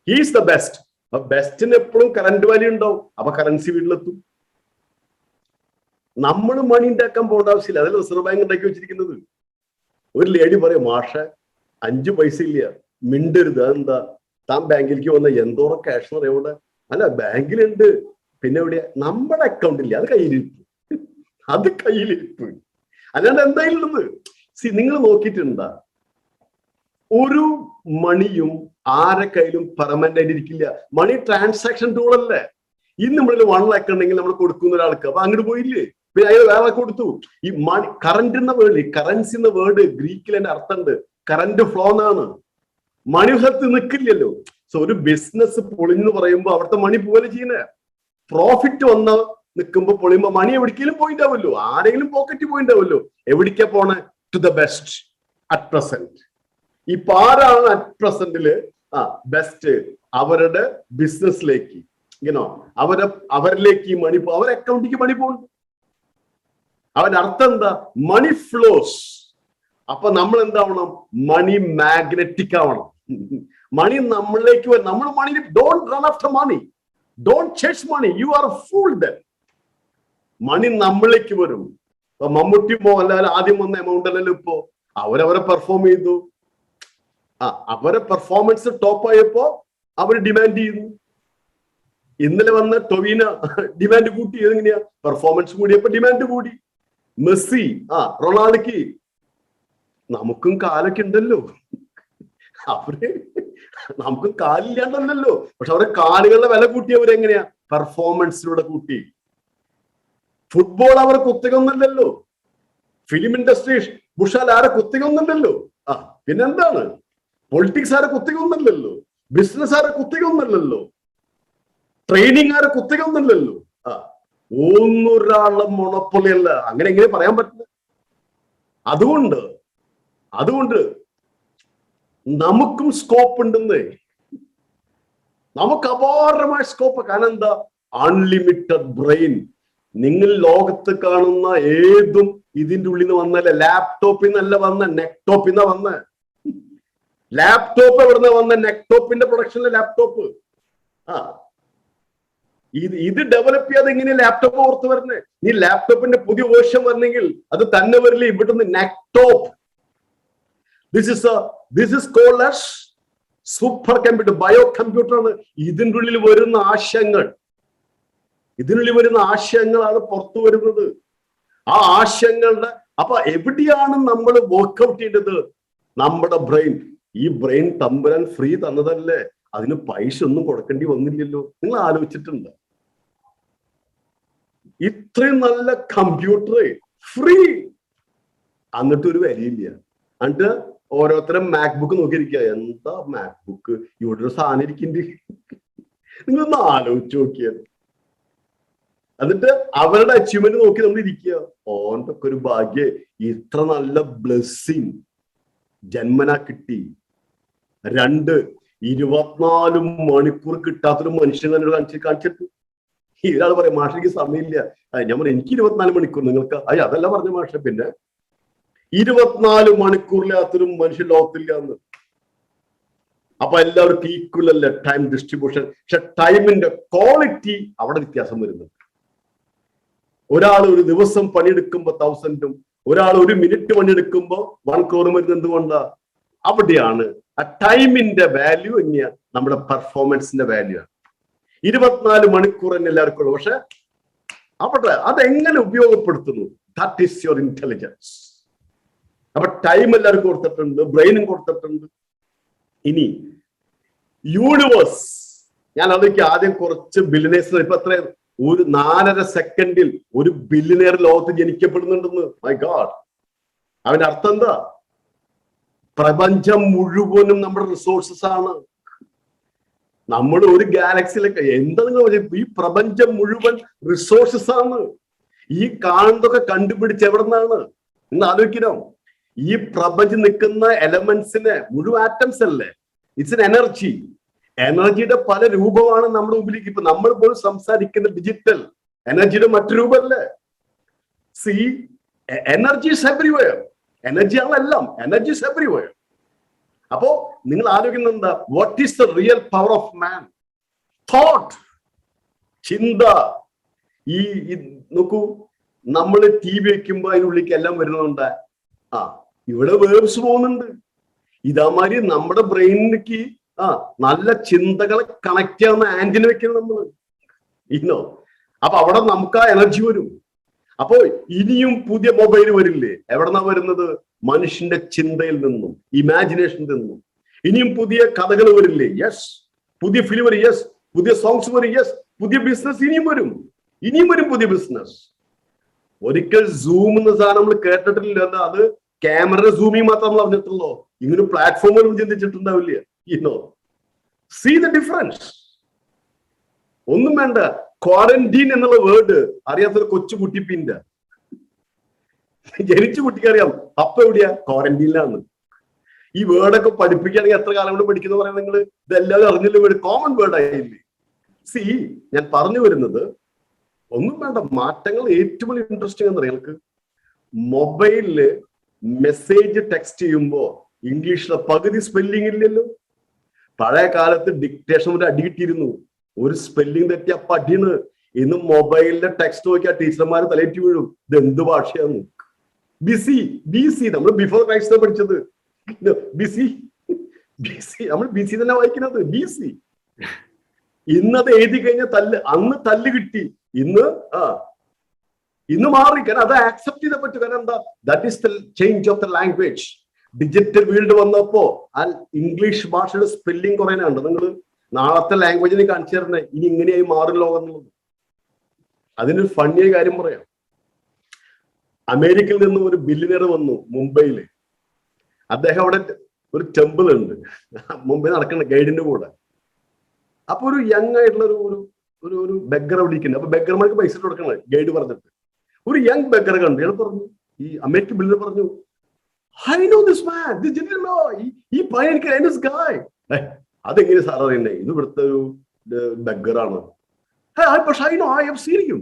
He's the best. അപ്പൊ ബെസ്റ്റിന് എപ്പോഴും കറന്റ് വാല്യൂ ഉണ്ടാവും. അപ്പൊ കറൻസി വീട്ടിലെത്തും. നമ്മൾ മണി ഉണ്ടാക്കാൻ പോകേണ്ട ആവശ്യമില്ല. അതല്ല റിസർവ് ബാങ്ക് ഉണ്ടാക്കി വെച്ചിരിക്കുന്നത്. ഒരു ലേഡി പറയും, മാഷെ 5 പൈസ ഇല്ല, മിണ്ടരുത്. അതെന്താ? താൻ ബാങ്കിലേക്ക് വന്ന എന്തോരം ക്യാഷ് എന്ന് അറിയാവിടെ? അല്ല ബാങ്കിലുണ്ട്. പിന്നെ എവിടെയാ? നമ്മുടെ അക്കൗണ്ടില്ല, അത് കയ്യിലിരിപ്പ്. അത് കയ്യിലിരിപ്പ്. അല്ലാണ്ട് എന്തായാലും നിങ്ങൾ നോക്കിയിട്ടുണ്ടാ? ഒരു മണിയും ആരെ കയ്യിലും പെർമനന്റ് ആയിട്ട് ഇരിക്കില്ല. മണി ട്രാൻസാക്ഷൻ ടൂൾ അല്ലേ. ഇന്ന് നമ്മളിൽ 1 ലക്ഷം ഉണ്ടെങ്കിൽ നമ്മൾ കൊടുക്കുന്ന ഒരാൾക്ക്, അപ്പൊ അങ്ങോട്ട് പോയില്ലേ, പിന്നെ അയാൾ വേറെ കൊടുത്തു. ഈ മണി കറന്റ് എന്ന വേർഡ്, കറൻസി എന്ന വേർഡ് ഗ്രീക്കിൽ എന്റെ അർത്ഥമുണ്ട്, കറന്റ് ഫ്ലോ എന്നാണ്. മണി ഹത്ത് നിൽക്കില്ലല്ലോ. സോ ഒരു ബിസിനസ് പൊളിഞ്ഞെന്ന് പറയുമ്പോൾ അവിടുത്തെ മണി പോലെ ചെയ്യുന്നേ. പ്രോഫിറ്റ് വന്ന നിൽക്കുമ്പോൾ പൊളിയുമ്പോ മണി എവിടേക്കെങ്കിലും പോയിണ്ടാവല്ലോ, ആരെങ്കിലും പോക്കറ്റിൽ പോയിണ്ടാവല്ലോ. എവിടേക്കാ പോണേ? To the best at present. ഇപ്പൊ ആരാണ് അറ്റ് പ്രസന്റില് ബെസ്റ്റ്? അവരുടെ ബിസിനസ്സിലേക്ക് ഇങ്ങനോ അവരിലേക്ക് ഈ മണി അവരുടെ അക്കൗണ്ടിലേക്ക് മണി പോകുന്നു. അവന്റെ അർത്ഥം എന്താ? Money flows. അപ്പൊ നമ്മൾ എന്താവണം? മണി മാഗ്നറ്റിക് ആവണം. മണി നമ്മളിലേക്ക് വരും. നമ്മൾ money don't run after money, don't chase money, you are fooled. Money നമ്മളിലേക്ക് വരും. ഇപ്പൊ മമ്മൂട്ടി മോഹൻലാൽ ആദ്യം വന്ന എമൗണ്ട് അല്ലല്ലോ ഇപ്പോ. അവരവരെ പെർഫോം ചെയ്തു. അവരെ പെർഫോമൻസ് ടോപ്പ് ആയപ്പോ അവർ ഡിമാൻഡ് ചെയ്യുന്നു. ഇന്നലെ വന്ന ടൊവിന ഡിമാൻഡ് കൂട്ടി. എങ്ങനെയാ? പെർഫോമൻസ് കൂടിയപ്പോ ഡിമാൻഡ് കൂടി. മെസ്സി, റൊണാൾഡോക്ക് നമുക്കും കാലൊക്കെ ഉണ്ടല്ലോ. അവര് നമുക്കും കാലില്ലാണ്ടല്ലോ. പക്ഷെ അവരെ കാലുകളുടെ വില കൂട്ടിയവരെങ്ങനെയാ? പെർഫോമൻസിലൂടെ കൂട്ടി. ഫുട്ബോൾ അവർ കുത്തികൊന്നല്ലോ. ഫിലിം ഇൻഡസ്ട്രി ബുഷാൽ ആരെ കുത്തികൊന്നല്ലോ. പിന്നെന്താണ്? പൊളിറ്റിക്സ് ആരെ കുത്തികൊന്നല്ലോ. ബിസിനസ് ആരെ കുത്തികൊന്നല്ലോ. ട്രെയിനിങ് ആരെ കുത്തികൊന്നല്ലോ. ഒന്നൊരാളുടെ മൊണപ്പൊളി അല്ല. അങ്ങനെ എങ്ങനെ പറയാൻ പറ്റില്ല? അതുകൊണ്ട് നമുക്കും സ്കോപ്പ് ഉണ്ടെന്ന്. നമുക്ക് അപാരമായ സ്കോപ്പ്. കാരണം എന്താ? Unlimited brain. നിങ്ങൾ ലോകത്ത് കാണുന്ന ഏതും ഇതിന്റെ ഉള്ളിൽ നിന്ന് വന്നല്ലേ. ലാപ്ടോപ്പിൽ നിന്നല്ല വന്ന, നെക്ടോപ്പിൽ നിന്നാ വന്ന. ലാപ്ടോപ്പ് എവിടുന്ന വന്ന? നെക്ടോപ്പിന്റെ പ്രൊഡക്ഷനിലെ ലാപ്ടോപ്പ്. ഇത് ഡെവലപ്പ് ചെയ്യാതെ എങ്ങനെയാ ലാപ്ടോപ്പ് പുറത്ത് വരുന്നേ? നീ ലാപ്ടോപ്പിന്റെ പുതിയ വേർഷൻ വരണമെങ്കിൽ അത് തന്നെ വരില്ല. ഇവിടുന്ന് നെക്ടോപ്പ്. This is called as super computer, bio computer ആണ്. ഇതിൻ്റെ ഉള്ളിൽ വരുന്ന ആശയങ്ങളാണ് പുറത്തു വരുന്നത്. ആ ആശയങ്ങളുടെ അപ്പൊ എവിടെയാണ് നമ്മൾ വർക്ക്ഔട്ട് ചെയ്യേണ്ടത്? നമ്മുടെ ബ്രെയിൻ. ഈ ബ്രെയിൻ തമ്പുരാൻ ഫ്രീ തന്നതല്ലേ. അതിന് പൈസ ഒന്നും കൊടുക്കേണ്ടി വന്നില്ലല്ലോ. നിങ്ങൾ ആലോചിച്ചിട്ടുണ്ട്? ഇത്രയും നല്ല കമ്പ്യൂട്ടർ ഫ്രീ, എന്നിട്ട് ഒരു വിലയില്ല. എന്നിട്ട് ഓരോരുത്തരും മാക്ബുക്ക് നോക്കിയിരിക്കുക. എന്താ മാക്ബുക്ക്? ഇവിടെ ഒരു സാധനം ഇരിക്കുന്നുണ്ട്. നിങ്ങളൊന്ന് ആലോചിച്ച് നോക്കിയത്. എന്നിട്ട് അവരുടെ അച്ചീവ്മെന്റ് നോക്കി നമ്മൾ ഇരിക്കുക. ഓൻ്റെ ഒക്കെ ഒരു ഭാഗ്യ, ഇത്ര നല്ല ബ്ലെസ്സിങ് ജന്മനാ കിട്ടി. 24 മണിക്കൂർ കിട്ടാത്തൊരു മനുഷ്യൻ തന്നെ കാണിച്ചിട്ട് ഇയാൾ പറയാം, മാഷയ്ക്ക് സമയമില്ല. ഞാൻ പറയാം, എനിക്ക് 24 മണിക്കൂർ, നിങ്ങൾക്ക് അതല്ല പറഞ്ഞ മാഷ. പിന്നെ 24 മണിക്കൂറിലാത്തൊരു മനുഷ്യൻ ലോകത്തില്ല എന്ന്. അപ്പൊ എല്ലാവർക്കും ഈക്വൽ അല്ലേ ടൈം ഡിസ്ട്രിബ്യൂഷൻ. പക്ഷെ ടൈമിന്റെ ക്വാളിറ്റി അവിടെ വ്യത്യാസം വരുന്നുണ്ട്. ഒരാൾ ഒരു ദിവസം പണിയെടുക്കുമ്പോ 1000-ഉം, ഒരാൾ 1 മിനിറ്റ് പണിയെടുക്കുമ്പോ 1 crore വരുന്നത് എന്തുകൊണ്ടാ? അവിടെയാണ് ആ ടൈമിന്റെ വാല്യൂ തന്നെയാ നമ്മുടെ പെർഫോമൻസിന്റെ വാല്യൂ ആണ്. 24 മണിക്കൂർ തന്നെ എല്ലാവർക്കും ഉള്ളു. പക്ഷെ അവിടെ അതെങ്ങനെ ഉപയോഗപ്പെടുത്തുന്നു? That is your intelligence. അപ്പൊ ടൈം എല്ലാവർക്കും കൊടുത്തിട്ടുണ്ട്, ബ്രെയിനും കൊടുത്തിട്ടുണ്ട്. ഇനി യൂണിവേഴ്സ്, ഞാൻ അതൊക്കെ ആദ്യം കുറച്ച് ബില്യനേഴ്സ്, ഇപ്പൊ എത്ര, ഒരു 4.5 സെക്കൻഡിൽ ഒരു ബില്യനെയർ ലോകത്ത് ജനിക്കപ്പെടുന്നുണ്ടെന്ന്. My God. അവന്റെ അർത്ഥം എന്താ? പ്രപഞ്ചം മുഴുവനും നമ്മുടെ റിസോഴ്സസ് ആണ്. നമ്മൾ ഒരു ഗാലക്സിയിലൊക്കെ എന്താ നിങ്ങൾ, ഈ പ്രപഞ്ചം മുഴുവൻ റിസോഴ്സസ് ആണ്. ഈ കാണുന്നതൊക്കെ കണ്ടുപിടിച്ച് എവിടെ നിന്നാണ് എന്ന് ആലോചിക്കണം. ഈ പ്രപഞ്ചം നിൽക്കുന്ന എലമെന്റ്സിന് മുഴുവൻ ആറ്റംസ് അല്ലേ. It's an energy. എനർജിയുടെ പല രൂപമാണ് നമ്മുടെ മുമ്പിലേക്ക്. ഇപ്പൊ നമ്മൾ പോലും സംസാരിക്കുന്ന ഡിജിറ്റൽ എനർജിയുടെ മറ്റു രൂപമല്ലേ. See energy is everywhere. Energy ആണെല്ലാം, എനർജി ഇസ് എവരിവെയർ. അപ്പോ നിങ്ങൾ ആലോചിക്കുന്നത് എന്താ? What is the real power of man? Thought, ചിന്ത. ഈ നോക്കൂ, നമ്മൾ ടി വി വെക്കുമ്പോ അതിനുള്ളിലേക്ക് എല്ലാം വരുന്നുണ്ട്. ഇവിടെ വേർബ്സ് പോകുന്നുണ്ട്. ഇതാമാതിരി നമ്മുടെ ബ്രെയിനിലേക്ക് നല്ല ചിന്തകളെ കണക്ട് ചെയ്യാവുന്ന ആന്റിന വെക്കുന്നത് നമ്മൾ ഇന്നോ. അപ്പൊ അവിടെ നമുക്ക് ആ എനർജി വരും. അപ്പോ ഇനിയും പുതിയ മൊബൈൽ വരില്ലേ? എവിടെന്നാ വരുന്നത്? മനുഷ്യന്റെ ചിന്തയിൽ നിന്നും, ഇമാജിനേഷനിൽ നിന്നും. ഇനിയും പുതിയ കഥകൾ വരില്ലേ? യെസ്. പുതിയ ഫിലിം വരും, യെസ്. പുതിയ സോങ്സ് വരും, യെസ്. പുതിയ ബിസിനസ് ഇനിയും വരും, പുതിയ ബിസിനസ്. ഒരിക്കൽ സൂം എന്ന സാധനം നമ്മൾ കേട്ടിട്ടില്ല. എന്താ അത്? ക്യാമറയുടെ സൂമിങ് മാത്രം നമ്മൾ അറിഞ്ഞിട്ടുള്ളൂ. ഇങ്ങനെ പ്ലാറ്റ്ഫോമുകളും ചിന്തിച്ചിട്ടുണ്ടാവില്ല. See the difference. ഒന്നും വേണ്ട. ക്വാറന്റീൻ എന്നുള്ള വേർഡ് അറിയാത്തൊരു കൊച്ചു കുട്ടിപ്പിന്റെ ജനിച്ച കുട്ടിക്ക് അറിയാം. അപ്പൊ എവിടെയാ? ക്വാറന്റീനിലാണ്. ഈ വേർഡൊക്കെ പഠിപ്പിക്കുകയാണെങ്കിൽ എത്ര കാലം കൊണ്ട് പഠിക്കുന്ന പറയാൻ നിങ്ങൾ ഇതെല്ലാവരും അറിഞ്ഞില്ല. വേർഡ് കോമൺ വേർഡ് ആയില്ലേ? സി, ഞാൻ പറഞ്ഞു വരുന്നത് ഒന്നും വേണ്ട. മാറ്റങ്ങൾ ഏറ്റവും വലിയ ഇൻട്രസ്റ്റിംഗ് എന്ന് നിങ്ങൾക്ക് മൊബൈലില് മെസ്സേജ് ടെക്സ്റ്റ് ചെയ്യുമ്പോ ഇംഗ്ലീഷിലെ പകുതി സ്പെല്ലിംഗ് ഇല്ലല്ലോ. പഴയ കാലത്ത് ഡിക്റ്റേഷൻ ഒരു അടിയിട്ടിരുന്നു. ഒരു സ്പെല്ലിംഗ് തെറ്റിയ പഠിന്ന്. ഇന്ന് മൊബൈലിലെ ടെക്സ്റ്റ് നോക്കിയാൽ ടീച്ചർമാർ തലയേറ്റി വീഴും. ഇത് എന്ത് ഭാഷയാന്ന്? ബിസി നമ്മൾ ബിഫോർ ക്രൈസ്റ്റ് പഠിച്ചത്. നമ്മൾ ബിസി തന്നെ വായിക്കുന്നത്. ബിസി. ഇന്നത് എഴുതി കഴിഞ്ഞ അന്ന് തല്ല് കിട്ടി. ഇന്ന് മാറി. കാരണം അത് ആക്സെപ്റ്റ് ചെയ്ത പറ്റും. കാരണം എന്താ? That is the change of the language. Digital world വന്നപ്പോ ആ ഇംഗ്ലീഷ് ഭാഷയുടെ സ്പെല്ലിംഗ് കുറയാനുണ്ട്. നിങ്ങൾ നാളത്തെ ലാംഗ്വേജിനെ കാണിച്ചു തരണേ. ഇനി ഇങ്ങനെയായി മാറും ലോകം എന്നുള്ളത്. അതിനൊരു ഫണ്ണിയ കാര്യം പറയാം. അമേരിക്കയിൽ നിന്നും ഒരു ബില്യനർ വന്നു മുംബൈയില്. അദ്ദേഹം അവിടെ ഒരു ടെമ്പിൾ ഉണ്ട്, മുംബൈ നടക്കുന്ന ഗൈഡിന്റെ കൂടെ. അപ്പൊ ഒരു യങ് ആയിട്ടുള്ള ഒരു ബെഗർ അവിടെ ഇരിക്കുന്നത്. അപ്പൊ ബെഗർമാർക്ക് പൈസ കൊടുക്കണേ ഗൈഡ് പറഞ്ഞിട്ട്. ഒരു യങ് ബെഗർ കണ്ടു. ഇയാൾ പറഞ്ഞു, ഈ അമേരിക്കൻ ബില്യനർ പറഞ്ഞു, I know this man, this gentleman, ഈ പയ്യൻ എനിക്ക് I know this guy. അതെങ്ങനെ സാർ അറിയണ്ടേ? ഇത് ഇവിടുത്തെ ഒരു ബെഗറാണ്. പക്ഷെ I have seen him.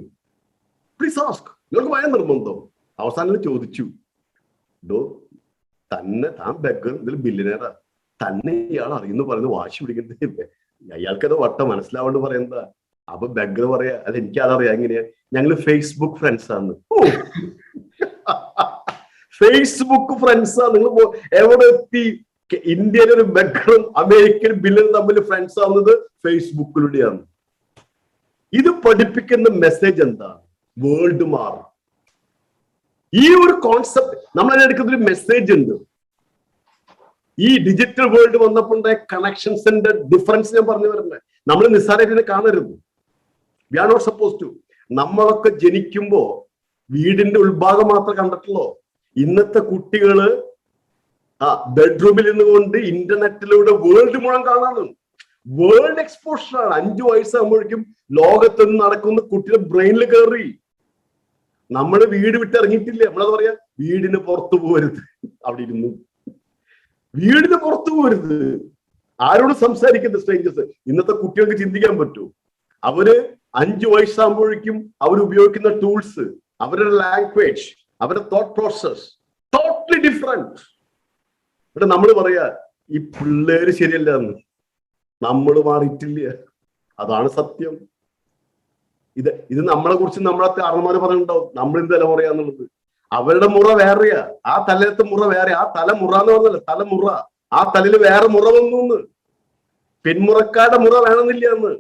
Please ask. നിങ്ങൾക്ക് ഭയം നിർബന്ധം. അവസാനം ചോദിച്ചു, താൻ ബെഗർ ഇതിൽ ബില്യനേറാ, തന്നെ ഇയാൾ അറിയുന്നു പറയുന്നത് വാശി പിടിക്കുന്നത്. അയാൾക്കത് വട്ടം മനസ്സിലാവോണ്ട് പറയുന്നതാ. അപ്പൊ ബെഗർ പറയാ, അത് എനിക്കതറിയാം. എങ്ങനെയാ? ഞങ്ങള് ഫേസ്ബുക്ക് ഫ്രണ്ട്സ് ആണ്. ഫേസ്ബുക്ക് ഫ്രണ്ട്സാ? നിങ്ങൾ എവിടെ എത്തി? ഇന്ത്യയിലെ ഒരു ബെഗറും അമേരിക്കൻ ബില്യനും തമ്മിൽ ഫ്രണ്ട്സ് ആവുന്നത് ഫേസ്ബുക്കിലൂടെയാണ്. ഇത് പഠിപ്പിക്കുന്ന മെസ്സേജ് എന്താ? വേൾഡ് മാറും. ഈ ഒരു കോൺസെപ്റ്റ് നമ്മൾ എടുക്കുന്ന ഒരു മെസ്സേജ് ഉണ്ട്. ഈ ഡിജിറ്റൽ വേൾഡ് വന്നപ്പോൾ കണക്ഷൻസിന്റെ ഡിഫറൻസ് ഞാൻ പറഞ്ഞു വരുന്നത്. നമ്മൾ നിസ്സാരമായിട്ട് കാണരുത്. We are not suppose to. നമ്മളൊക്കെ ജനിക്കുമ്പോ വീടിന്റെ ഉൾഭാഗം മാത്രം കണ്ടിട്ടുള്ളൂ. ഇന്നത്തെ കുട്ടികള് ബെഡ്റൂമിൽ നിന്നുകൊണ്ട് ഇന്റർനെറ്റിലൂടെ വേൾഡ് മുഴുവൻ കാണാണ്. വേൾഡ് എക്സ്പോഷർ ആണ്. 5 വയസ്സാകുമ്പോഴേക്കും ലോകത്തൊന്നും നടക്കുന്ന കുട്ടിയുടെ ബ്രെയിനിൽ കയറി. നമ്മള് വീട് വിട്ട് ഇറങ്ങിയിട്ടില്ല. നമ്മളത് പറയാ, വീടിന് പുറത്തു പോരുത്. അവിടെ ഇരുന്നു വീടിന് പുറത്തു പോരുത്. ആരോട് സംസാരിക്കുന്നത്? സ്ട്രേഞ്ചേഴ്സ്. ഇന്നത്തെ കുട്ടികൾക്ക് ചിന്തിക്കാൻ പറ്റൂ. അവര് 5 വയസ്സാകുമ്പോഴേക്കും അവർ ഉപയോഗിക്കുന്ന ടൂൾസ്, അവരുടെ ലാംഗ്വേജ്, അവരുടെ തോട്ട് പ്രോസസ് ടോട്ടലി ഡിഫറെന്റ്. ഇവിടെ നമ്മൾ പറയാ ഈ പിള്ളേര് ശരിയല്ല എന്ന്. നമ്മൾ മാറിയിട്ടില്ല. അതാണ് സത്യം. ഇത് നമ്മളെ കുറിച്ച് നമ്മളെ കാരണന്മാര് പറഞ്ഞിട്ടുണ്ടാവും നമ്മൾ എന്ത് തലമുറയാന്നുള്ളത്. അവരുടെ മുറ വേറെയാ, ആ തലത്തെ മുറ വേറെ. ആ തലമുറ എന്ന് പറഞ്ഞല്ലോ, തലമുറ. ആ തലയിൽ വേറെ മുറ വന്നു. പിന്മുറക്കാരുടെ മുറ വേണമെന്നില്ല എന്ന്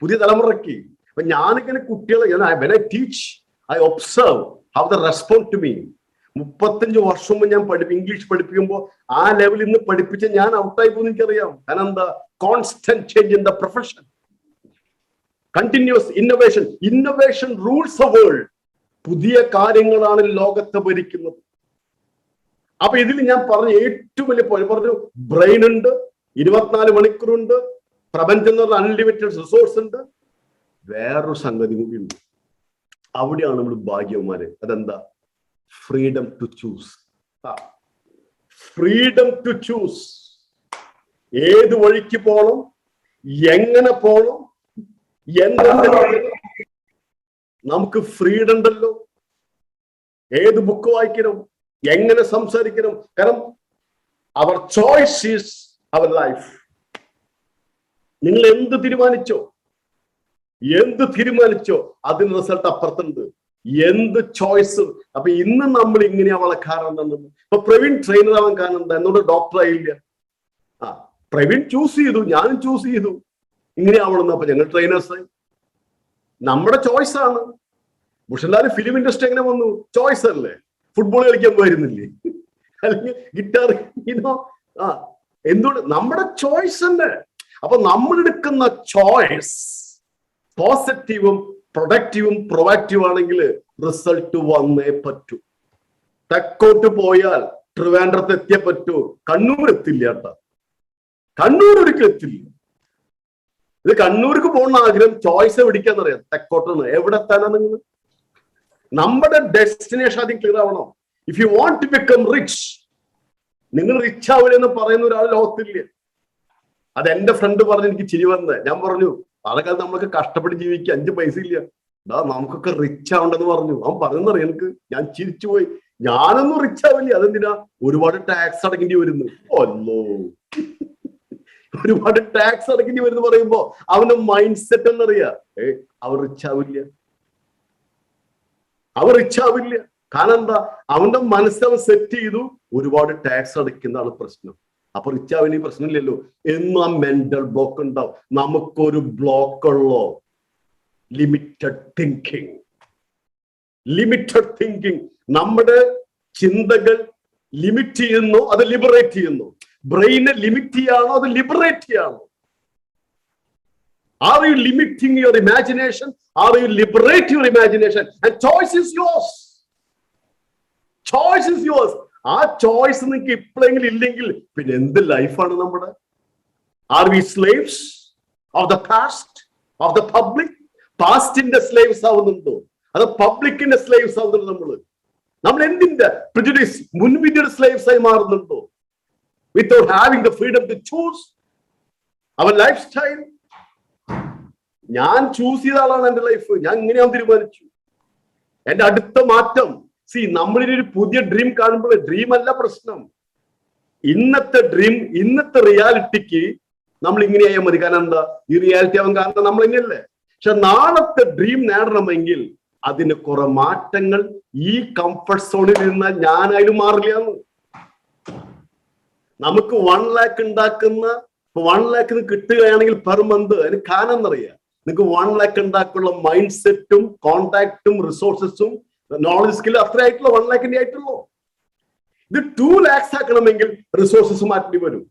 പുതിയ തലമുറയ്ക്ക്. അപ്പൊ ഞാനിങ്ങനെ കുട്ടികളെ when I teach, I observe how they respond to me. 35 വർഷം മുമ്പ് ഞാൻ ഇംഗ്ലീഷ് പഠിപ്പിക്കുമ്പോൾ ആ ലെവലിൽ നിന്ന് പഠിപ്പിച്ച ഞാൻ ഔട്ടായി പോകുന്ന എനിക്കറിയാം. കാരണം എന്താ? Constant change in the profession, continuous innovation rules the world. പുതിയ കാര്യങ്ങളാണ് ലോകത്തെ ഭരിക്കുന്നത്. അപ്പൊ ഇതിൽ ഞാൻ പറഞ്ഞ ഏറ്റവും വലിയ പറഞ്ഞു, ബ്രെയിൻ ഉണ്ട്, 24 മണിക്കൂറുണ്ട്, പ്രപഞ്ചം എന്ന് പറഞ്ഞ അൺലിമിറ്റഡ് റിസോഴ്സ് ഉണ്ട്. വേറൊരു സംഗതി കൂടി ഉണ്ട്. അവിടെയാണ് നമ്മൾ ഭാഗ്യവന്മാര്. അതെന്താ? Freedom to choose. Freedom to choose. ഏത് വഴിക്ക് പോണം, എങ്ങനെ പോണം, എന്തൊക്കെ നമുക്ക് ഫ്രീഡം ഉണ്ടല്ലോ. ഏത് ബുക്ക് വായിക്കണം, എങ്ങനെ സംസാരിക്കണം. കാരണം അവർ ചോയ്സ് ഈസ് അവർ ലൈഫ്. നിങ്ങൾ എന്ത് തീരുമാനിച്ചോ അതിന് റിസൾട്ട് അപ്പുറത്തുണ്ട്. എന്ത് ചോയ്സ്. അപ്പൊ ഇന്ന് നമ്മൾ ഇങ്ങനെ വളക്കാറുണ്ട്. ഇപ്പൊ പ്രവീൺ ട്രെയിനർ ആവാൻ കാരണം എന്താ? എന്നോട് ഡോക്ടർ ആയില്ല. പ്രവീൺ ചൂസ് ചെയ്തു, ഞാനും ചൂസ് ചെയ്തു ഇങ്ങനെ ആവണമെന്ന്. അപ്പൊ ഞങ്ങൾ ട്രെയിനേഴ്സായി. നമ്മുടെ ചോയ്സ് ആണ്. ഭൂഷൺലാൽ ഫിലിം ഇൻഡസ്ട്രി എങ്ങനെ വന്നു? ചോയ്സ് അല്ലേ. ഫുട്ബോൾ കളിക്കാൻ പോയിരുന്നില്ലേ? അല്ലെങ്കിൽ ഗിറ്റാർ എന്തുകൊണ്ട്? നമ്മുടെ ചോയ്സ് തന്നെ. അപ്പൊ നമ്മൾ എടുക്കുന്ന ചോയ്സ് പോസിറ്റീവും പ്രൊഡക്റ്റീവും പ്രൊവാക്റ്റീവ് ആണെങ്കിൽ റിസൾട്ട് വന്നേ പറ്റൂ. തെക്കോട്ട് പോയാൽ ട്രിവാൻഡ്രത്ത് എത്തിയേ പറ്റൂ. കണ്ണൂർ എത്തില്ല കേട്ടോ. കണ്ണൂർ ഒരിക്കലും എത്തില്ല. ഇത് കണ്ണൂർക്ക് പോകുന്ന ആഗ്രഹം ചോയ്സ് പിടിക്കാന്നറിയാം. തെക്കോട്ടാണ്. എവിടെ എത്താനാ നിങ്ങൾ? നമ്മുടെ ഡെസ്റ്റിനേഷൻ ആദ്യം ക്ലിയർ ആവണം. If you want to become rich, നിങ്ങൾ റിച്ച് ആവില്ലെന്ന് പറയുന്ന ഒരാൾ ലോകത്തില്ല. അത് എന്റെ ഫ്രണ്ട് പറഞ്ഞ് എനിക്ക് ചിരി വന്നത്. ഞാൻ പറഞ്ഞു, പാലക്കാലത്ത് നമ്മളൊക്കെ കഷ്ടപ്പെട്ട് ജീവിക്കുക, 5 പൈസ ഇല്ല, നമുക്കൊക്കെ റിച്ച് ആവണ്ടെന്ന് പറഞ്ഞു. അവൻ പറഞ്ഞറിയാം എനിക്ക്. ഞാൻ ചിരിച്ചുപോയി. ഞാനൊന്നും റിച്ച് ആവില്ല. അതെന്തിനാ? ഒരുപാട് ടാക്സ് അടക്കേണ്ടി വരുന്നു. ഒന്നോ ഒരുപാട് ടാക്സ് അടക്കേണ്ടി വരുന്നു പറയുമ്പോ അവന്റെ മൈൻഡ് സെറ്റ് എന്നറിയാം. അവർ റിച്ച് ആവില്ല. കാരണം എന്താ? അവന്റെ മനസ്സവൻ സെറ്റ് ചെയ്തു. ഒരുപാട് ടാക്സ് അടയ്ക്കുന്നതാണ് പ്രശ്നം. അപ്പൊ റിച്ച് ആവിന് പ്രശ്നമില്ലല്ലോ. എന്നും ആ മെന്റൽ ബ്ലോക്ക് ഉണ്ടാവും. നമുക്കൊരു ബ്ലോക്ക് ഉള്ളോ? Limited thinking. നമ്മുടെ ചിന്തകൾ ലിമിറ്റ് ചെയ്യുന്നു, അത് ലിബറേറ്റ് ചെയ്യുന്നു. ബ്രെയിനെ ലിമിറ്റ് ചെയ്യാണോ അത് liberate ചെയ്യാണോ? Are you limiting your imagination? Are you liberating your imagination? And choice is yours. ആ ചോയ്സ് നിങ്ങൾക്ക് ഇപ്പോഴെങ്കിലും ഇല്ലെങ്കിൽ പിന്നെ എന്ത് ലൈഫാണ് നമ്മുടെ? Are we slaves of the past, of the public? പാസ്റ്റിന്റെ സ്ലേവ്സ് ആവുന്നുണ്ടോ? അത് പബ്ലിക്കിന്റെ സ്ലേവ്സ് ആവുന്നുണ്ടോ? നമ്മൾ എന്തിന്റെ പ്രിജുഡീസ്, മുൻവിധിയുടെ സ്ലേവ്സ് ആയി മാറുന്നുണ്ടോ? Without having the freedom to choose our life style. ഞാൻ ചൂസ് ചെയ്ത ആളാണ് എന്റെ ലൈഫ്. ഞാൻ ഇങ്ങനെയാവും തീരുമാനിച്ചു. എന്റെ അടുത്ത മാറ്റം. നമ്മളിനൊരു പുതിയ ഡ്രീം കാണുമ്പോൾ ഡ്രീം അല്ല പ്രശ്നം. ഇന്നത്തെ ഡ്രീം, ഇന്നത്തെ റിയാലിറ്റിക്ക് നമ്മൾ ഇങ്ങനെയായാൽ മതി. കാരണം എന്താ? ഈ റിയാലിറ്റി ആവാൻ കാരണം നമ്മൾ ഇങ്ങനെയല്ലേ. പക്ഷെ നാളത്തെ ഡ്രീം നേടണമെങ്കിൽ അതിന് കുറെ മാറ്റങ്ങൾ. ഈ കംഫർട്ട് സോണിൽ ഇരുന്നാൽ ഞാനായാലും മാറില്ല. നമുക്ക് 1 lakh ഉണ്ടാക്കുന്ന 1 lakh കിട്ടുകയാണെങ്കിൽ പെർ മന്ത് അതിന് കാരണം എന്നറിയാം. നിങ്ങൾക്ക് 1 lakh ഉണ്ടാക്കുള്ള മൈൻഡ് സെറ്റും കോണ്ടാക്റ്റും റിസോഴ്സസും നോളജ് സ്കിൽ അത്ര ആയിട്ടുള്ള 1 lakh ആയിട്ടുള്ളൂ. ഇത് 2 lakhs ആക്കണമെങ്കിൽ റിസോഴ്സസ് മാറ്റി വരും.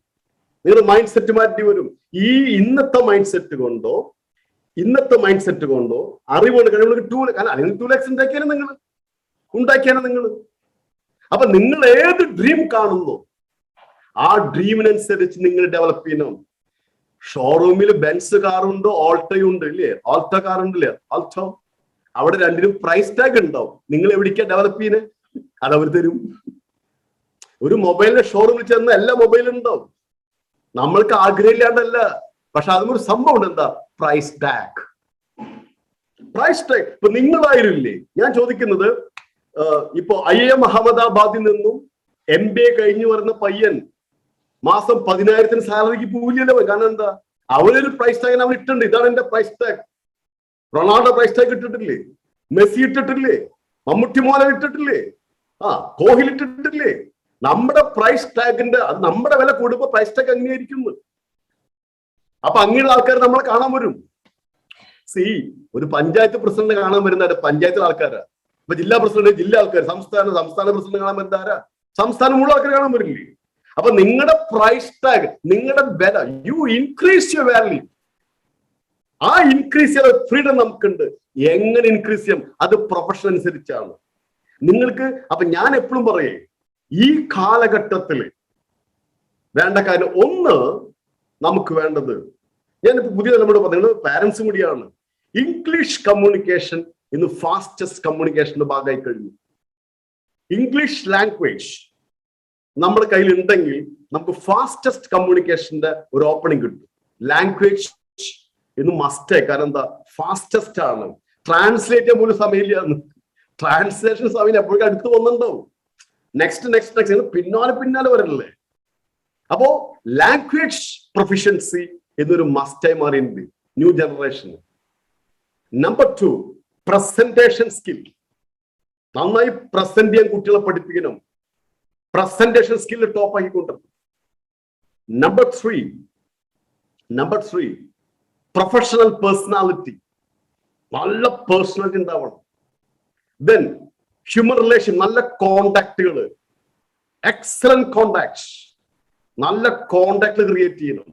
നിങ്ങളുടെ മൈൻഡ് സെറ്റ് മാറ്റി വരും. ഈ ഇന്നത്തെ മൈൻഡ് സെറ്റ് കൊണ്ടോ അറിവുകൊണ്ട് കഴിവുകൾ 2 lakh അല്ലെങ്കിൽ 2 lakhs ഉണ്ടാക്കിയാണ് നിങ്ങൾ. അപ്പൊ നിങ്ങൾ ഏത് ഡ്രീം കാണുന്നു ആ ഡ്രീമിനനുസരിച്ച് നിങ്ങൾ ഡെവലപ്പ് ചെയ്യണം. ഷോറൂമിൽ ബെൻസ് കാറുണ്ടോ ഓൾട്ടോയുണ്ട് ഇല്ലേ? ഓൾട്ടോ കാറുണ്ടല്ലേ? ഓൾട്ടോ. അവിടെ രണ്ടിനും പ്രൈസ് ടാഗ് ഉണ്ടാവും. നിങ്ങൾ എവിടേക്കാ ഡെവലപ്പ് ചെയ്യുന്നത്? അതവർ തരും. ഒരു മൊബൈലിന്റെ ഷോറൂമിൽ ചെന്ന എല്ലാ മൊബൈലും ഉണ്ടാവും. നമ്മൾക്ക് ആഗ്രഹമില്ലാണ്ടല്ല, പക്ഷെ അതിനൊരു സംഭവം ഉണ്ട്. എന്താ? Price tag. ഇപ്പൊ നിങ്ങളായിരുന്നില്ലേ? ഞാൻ ചോദിക്കുന്നത്, ഇപ്പൊ IIM അഹമ്മദാബാദിൽ നിന്നും MBA കഴിഞ്ഞു വരുന്ന പയ്യൻ മാസം 10,000 സാലറിക്ക് പോവില്ലല്ലോ. കാരണം എന്താ? അവനൊരു പ്രൈസ് ടാഗ് അവൻ ഇട്ടുണ്ട്. ഇതാണ് എന്റെ price tag. Ronaldo price tag ഇട്ടിട്ടില്ലേ? മെസ്സി ഇട്ടിട്ടില്ലേ? മമ്മൂട്ടി മോഹൻ ഇട്ടിട്ടില്ലേ? കോഹ്ലി ഇട്ടിട്ടില്ലേ? നമ്മുടെ പ്രൈസ് ടാഗിന്റെ അത് നമ്മുടെ വില കൂടുമ്പോ പ്രൈസ് ടാഗ് അങ്ങനെയായിരിക്കുന്നു. അപ്പൊ അങ്ങനെയുള്ള ആൾക്കാർ നമ്മളെ കാണാൻ വരും. ഒരു പഞ്ചായത്ത് പ്രസിഡന്റ് കാണാൻ വരുന്ന പഞ്ചായത്തിലെ ആൾക്കാരാ. ഇപ്പൊ ജില്ലാ പ്രസിഡന്റ് ജില്ലാ ആൾക്കാർ, സംസ്ഥാന പ്രസിഡന്റ് കാണാൻ വരുന്നതാരാ? സംസ്ഥാനം മുഴുവൻ ആൾക്കാർ കാണാൻ വരില്ലേ? അപ്പൊ നിങ്ങളുടെ പ്രൈസ് ടാഗ്, നിങ്ങളുടെ വില, യു ഇൻക്രീസ് യുവർ വാല്യൂ. ആ ഇൻക്രീസ് ചെയ്ത ഫ്രീഡം നമുക്കുണ്ട്. എങ്ങനെ ഇൻക്രീസ് ചെയ്യാം? അത് പ്രൊഫഷൻ അനുസരിച്ചാണ് നിങ്ങൾക്ക്. അപ്പൊ ഞാൻ എപ്പോഴും പറയേ, ഈ കാലഘട്ടത്തിൽ വേണ്ട കാര്യം ഒന്ന്, നമുക്ക് വേണ്ടത്, ഞാനിപ്പോ പുതിയ തലമുറ പറയുന്നത് പാരന്റ്സും കൂടിയാണ്, ഇംഗ്ലീഷ് കമ്മ്യൂണിക്കേഷൻ ഇന്ന് ഫാസ്റ്റസ്റ്റ് കമ്മ്യൂണിക്കേഷന്റെ ഭാഗമായി കഴിഞ്ഞു. ഇംഗ്ലീഷ് ലാംഗ്വേജ് നമ്മുടെ കയ്യിൽ ഉണ്ടെങ്കിൽ നമുക്ക് ഫാസ്റ്റസ്റ്റ് കമ്മ്യൂണിക്കേഷന്റെ ഒരു ഓപ്പണിംഗ് കിട്ടും. ലാംഗ്വേജ് ഇന്ന് മസ്റ്റ്. കാരണം എന്താ? ഫാസ്റ്റസ്റ്റ് ആണ്. ട്രാൻസ്ലേറ്റ് ചെയ്യാൻ പോലും സമയമില്ല. ട്രാൻസ്ലേഷൻ സമയം എപ്പോഴും അടുത്ത് വന്നിട്ടുണ്ടാവും. നെക്സ്റ്റ് പിന്നാലെ വരല്ലേ. അപ്പോ ലാംഗ്വേജ് പ്രൊഫിഷ്യൻസി എന്നൊരു മസ്റ്റായി മാറിയിട്ടുണ്ട് ന്യൂ ജനറേഷന്. Number 2, presentation skill. നന്നായി പ്രസന്റ് ചെയ്യാൻ കുട്ടികളെ പഠിപ്പിക്കണം. പ്രസന്റേഷൻ സ്കിൽ ടോപ്പ് ആക്കിക്കൊണ്ടിരുന്നു. Number 3, professional personality. നല്ല പേഴ്സണാലിറ്റി ഉണ്ടാവണം. ദെൻ ഹ്യൂമൻ റിലേഷൻ, നല്ല കോണ്ടാക്റ്റുകൾ, എക്സലന്റ് കോണ്ടാക്ട്സ്, നല്ല കോണ്ടാക്ട് ക്രിയേറ്റ് ചെയ്യണം.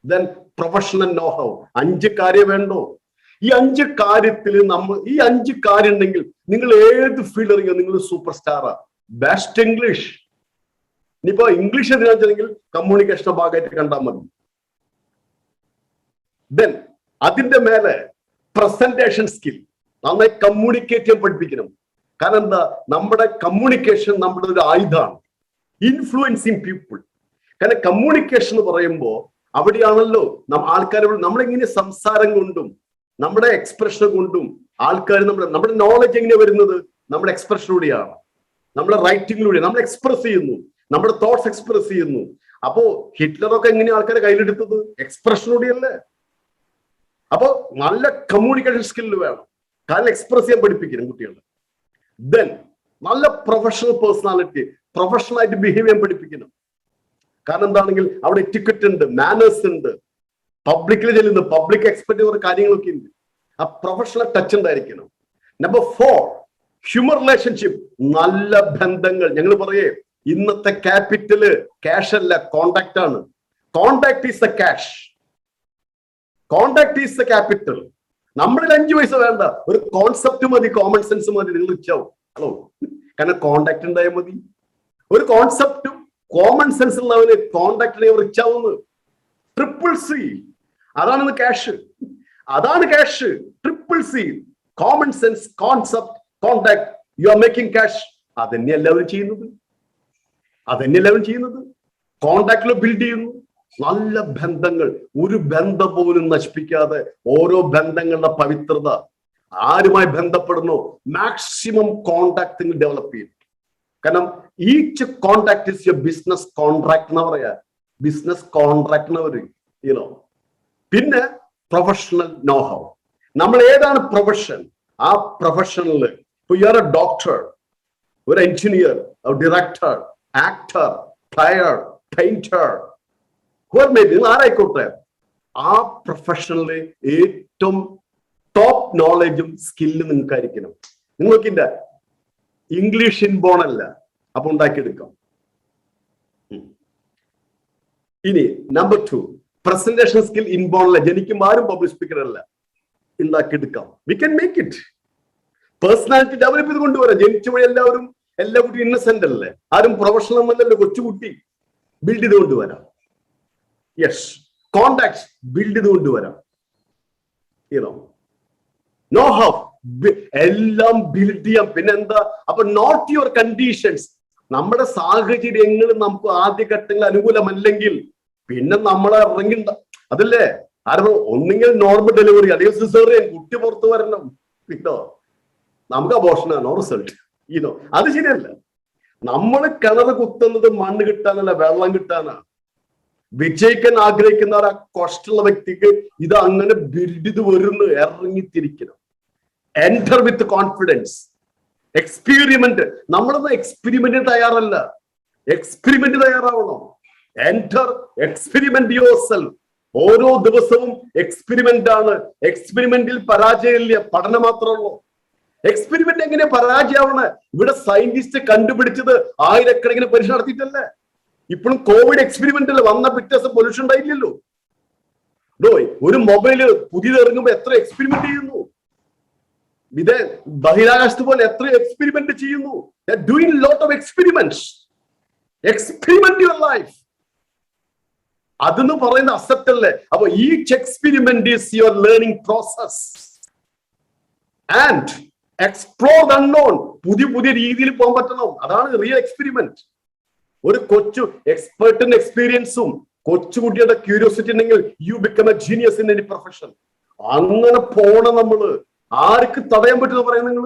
Then professional knowhow. 5 കാര്യം വേണ്ടോ? ഈ 5 കാര്യത്തിൽ ഈ 5 കാര്യം ഉണ്ടെങ്കിൽ നിങ്ങൾ ഏത് ഫീൽഡ് ഇറങ്ങിയോ നിങ്ങൾ സൂപ്പർ സ്റ്റാറാ. Best English. ഇനിയിപ്പോ ഇംഗ്ലീഷ് എന്തിനാണെങ്കിൽ കമ്മ്യൂണിക്കേഷൻ ഭാഗമായിട്ട് കണ്ടാൽ മതി. ദെൻ അതിന്റെ മേലെ പ്രസന്റേഷൻ സ്കിൽ, നന്നായി കമ്മ്യൂണിക്കേറ്റ് ചെയ്യാൻ പഠിപ്പിക്കണം. കാരണം എന്താ, നമ്മുടെ കമ്മ്യൂണിക്കേഷൻ നമ്മുടെ ഒരു ആയുധമാണ്. Influencing people. കാരണം കമ്മ്യൂണിക്കേഷൻ എന്ന് പറയുമ്പോൾ അവിടെയാണല്ലോ ആൾക്കാരോട് നമ്മളെങ്ങനെ സംസാരം കൊണ്ടും നമ്മുടെ എക്സ്പ്രഷൻ കൊണ്ടും ആൾക്കാർ നമ്മുടെ നോളജ് എങ്ങനെ വരുന്നത് നമ്മുടെ എക്സ്പ്രഷനിലൂടെയാണ്, നമ്മുടെ റൈറ്റിങ്ങിലൂടെ നമ്മൾ എക്സ്പ്രസ് ചെയ്യുന്നു, നമ്മുടെ തോട്ട്സ് എക്സ്പ്രസ് ചെയ്യുന്നു. അപ്പോ ഹിറ്റ്ലറൊക്കെ എങ്ങനെയാ ആൾക്കാരെ കയ്യിലെടുത്തത്? എക്സ്പ്രഷനിലൂടെയല്ലേ. അപ്പോ നല്ല കമ്മ്യൂണിക്കേഷൻ സ്കില്ല് വേണം. കാരണം എക്സ്പ്രസ് ചെയ്യാൻ പഠിപ്പിക്കണം കുട്ടികളെ. ദെൻ നല്ല പ്രൊഫഷണൽ പേഴ്സണാലിറ്റി, പ്രൊഫഷണൽ ആയിട്ട് ബിഹേവ് ചെയ്യാൻ പഠിപ്പിക്കണം. കാരണം എന്താണെങ്കിൽ അവിടെ എറ്റിക്വറ്റ് ഉണ്ട്, മാനേഴ്സ് ഉണ്ട്, പബ്ലിക്കിൽ ചെല്ലുന്നു, പബ്ലിക് എക്സ്പെക്ട് ചെയ്യുന്ന കാര്യങ്ങളൊക്കെ ഉണ്ട്. ആ പ്രൊഫഷണൽ ടച്ച് ഉണ്ടായിരിക്കണം. നമ്പർ 4, ഹ്യൂമൻ റിലേഷൻഷിപ്പ്, നല്ല ബന്ധങ്ങൾ. ഞങ്ങൾ പറയേ ഇന്നത്തെ ക്യാപിറ്റല് ക്യാഷ് അല്ല, കോണ്ടാക്ട് ആണ്. Contact is the cash, contact is the capital. നമ്മളിൽ 5 പൈസ വേണ്ട, ഒരു കോൺസെപ്റ്റ് മതി, കോമൺ സെൻസ് മതി, നിങ്ങൾ ഇച്ചാവും. ഹലോ, കാരണം കോണ്ടാക്ട് ഉണ്ടായാൽ മതി. ഒരു കോൺസെപ്റ്റും കോമൺ സെൻസ് ഉള്ളവന് കോണ്ടാക്ടിനെ റിച്ചാവുന്നു. CCC, അതാണ് ക്യാഷ്, അതാണ് cash. CCC, common sense, concept, contact, you are making cash. അതന്നെ എല്ലാവരും ചെയ്യുന്നത്. കോണ്ടാക്ടിൽ ബിൽഡ് ചെയ്യുന്നു. നല്ല ബന്ധങ്ങൾ, ഒരു ബന്ധം പോലും നശിപ്പിക്കാതെ ഓരോ ബന്ധങ്ങളുടെ പവിത്രത, ആരുമായി ബന്ധപ്പെടുന്നു മാക്സിമം കോണ്ടാക്ട് ഡെവലപ്പ് ചെയ്യും. കാരണം each contact is your business contract എന്ന് പറയാ, ബിസിനസ് കോൺട്രാക്ട് എന്ന് പറയും. പിന്നെ പ്രൊഫഷണൽ നോഹൗ. നമ്മൾ ഏതാണ് പ്രൊഫഷൻ, ആ പ്രൊഫഷനിൽ ഇപ്പൊ യു ആർ എ ഡോക്ടർ, ഒരു engineer, director, actor, player, painter, നിങ്ങൾ ആരായിക്കോട്ടെ, ആ പ്രൊഫഷനിലെ ഏറ്റവും ടോപ്പ് നോളജും സ്കില്ലും നിങ്ങൾക്കായിരിക്കണം. നിങ്ങൾക്ക് ഇംഗ്ലീഷ് ഇൻബോൺ അല്ല, അപ്പൊ ഉണ്ടാക്കിയെടുക്കാം. ഇനി നമ്പർ 2, പ്രസന്റേഷൻ സ്കിൽ ഇൻബോൺ അല്ല, ജനിക്കുമ്പോൾ ആരും പബ്ലിക് സ്പീക്കർ അല്ല, ഉണ്ടാക്കിയെടുക്കാം. We can make it. Personality develop ചെയ്ത് കൊണ്ടുവരാം. ജനിച്ചുപോയി എല്ലാ കുട്ടിയും ഇന്നസെന്റ് അല്ലേ, ആരും പ്രൊഫഷണൽ എന്നല്ലല്ലോ, കൊച്ചുകുട്ടി ബിൽഡ് ചെയ്ത് കൊണ്ടുവരാം. യെസ്, കോണ്ടാക്ട്സ് ബിൽഡ് ചെയ്ത് കൊണ്ടുവരാം. നോ ഹൗ എല്ലാം ബിൽഡ് ചെയ്യാം. പിന്നെന്താ, അപ്പൊ നോട്ട് യുവർ കണ്ടീഷൻസ്. നമ്മുടെ സാഹചര്യങ്ങൾ നമുക്ക് ആദ്യഘട്ടങ്ങളിൽ അനുകൂലമല്ലെങ്കിൽ പിന്നെ നമ്മളെ ഇറങ്ങിണ്ട, അതല്ലേ കാരണം ഒന്നെങ്കിൽ നോർമൽ ഡെലിവറി, അല്ലെങ്കിൽ സിസേറിയൻ, കുട്ടി പുറത്തു വരണം. നമുക്ക് അബോർഷനാണോ റിസൾട്ട്? അത് ശരിയല്ല. നമ്മൾ കിണർ കുത്തുന്നത് മണ്ണ് കിട്ടാനല്ല, വെള്ളം കിട്ടാനാണ്. വിജയിക്കാൻ ആഗ്രഹിക്കുന്ന ആ കഷ്ടമുള്ള വ്യക്തിക്ക് ഇത് അങ്ങനെ ബിൽഡ് ചെയ്ത് വരുന്നു, ഇറങ്ങിത്തിരിക്കണം. Enter with confidence. എക്സ്പെരിമെന്റ്, നമ്മളൊന്നും എക്സ്പെരിമെന്റ് തയ്യാറല്ല, എക്സ്പെരിമെന്റ് തയ്യാറാവണം. Enter, experiment yourself. ഓരോ ദിവസവും എക്സ്പെരിമെന്റ് ആണ്. എക്സ്പെരിമെന്റിൽ പരാജയമില്ല, പഠനം മാത്രമുള്ളൂ. എക്സ്പെരിമെന്റ് എങ്ങനെ പരാജയമാണ്? ഇവിടെ സയന്റിസ്റ്റ് കണ്ടുപിടിച്ചത് ആയിരക്കണക്കിന് പരീക്ഷ നടത്തിയിട്ടല്ലേ. ഇപ്പോഴും കോവിഡ് എക്സ്പെരിമെന്റ് അല്ലേ, വന്ന പിറ്റേ ദിവസം പൊല്യൂഷൻ ഉണ്ടായില്ലല്ലോ. ഒരു മൊബൈല് പുതിയത് ഇറങ്ങുമ്പോ എത്ര എക്സ്പെരിമെന്റ് ചെയ്യുന്നു, ഇത് ബഹിരാകാശത്ത് പോലെ എത്ര എക്സ്പെരിമെന്റ് ചെയ്യുന്നു. Doing lot of experiments. Experiment your life, അതെന്ന് പറയുന്ന അസെപ്റ്റ് അല്ലേ. അപ്പൊ each experiment is your learning process. And explore the unknown. പുതിയ രീതിയിൽ പോകാൻ പറ്റണം, അതാണ് റിയൽ എക്സ്പെരിമെന്റ്. ഒരു കൊച്ചു എക്സ്പേർട്ടിന്റെ എക്സ്പീരിയൻസും കൊച്ചുകുട്ടിയുടെ ക്യൂരിയോസിറ്റി ഉണ്ടെങ്കിൽ you become A genius in any profession. അങ്ങനെ പോണം നമ്മള്. ആർക്ക് തടയാൻ പറ്റുമെന്ന് പറയാം നിങ്ങൾ?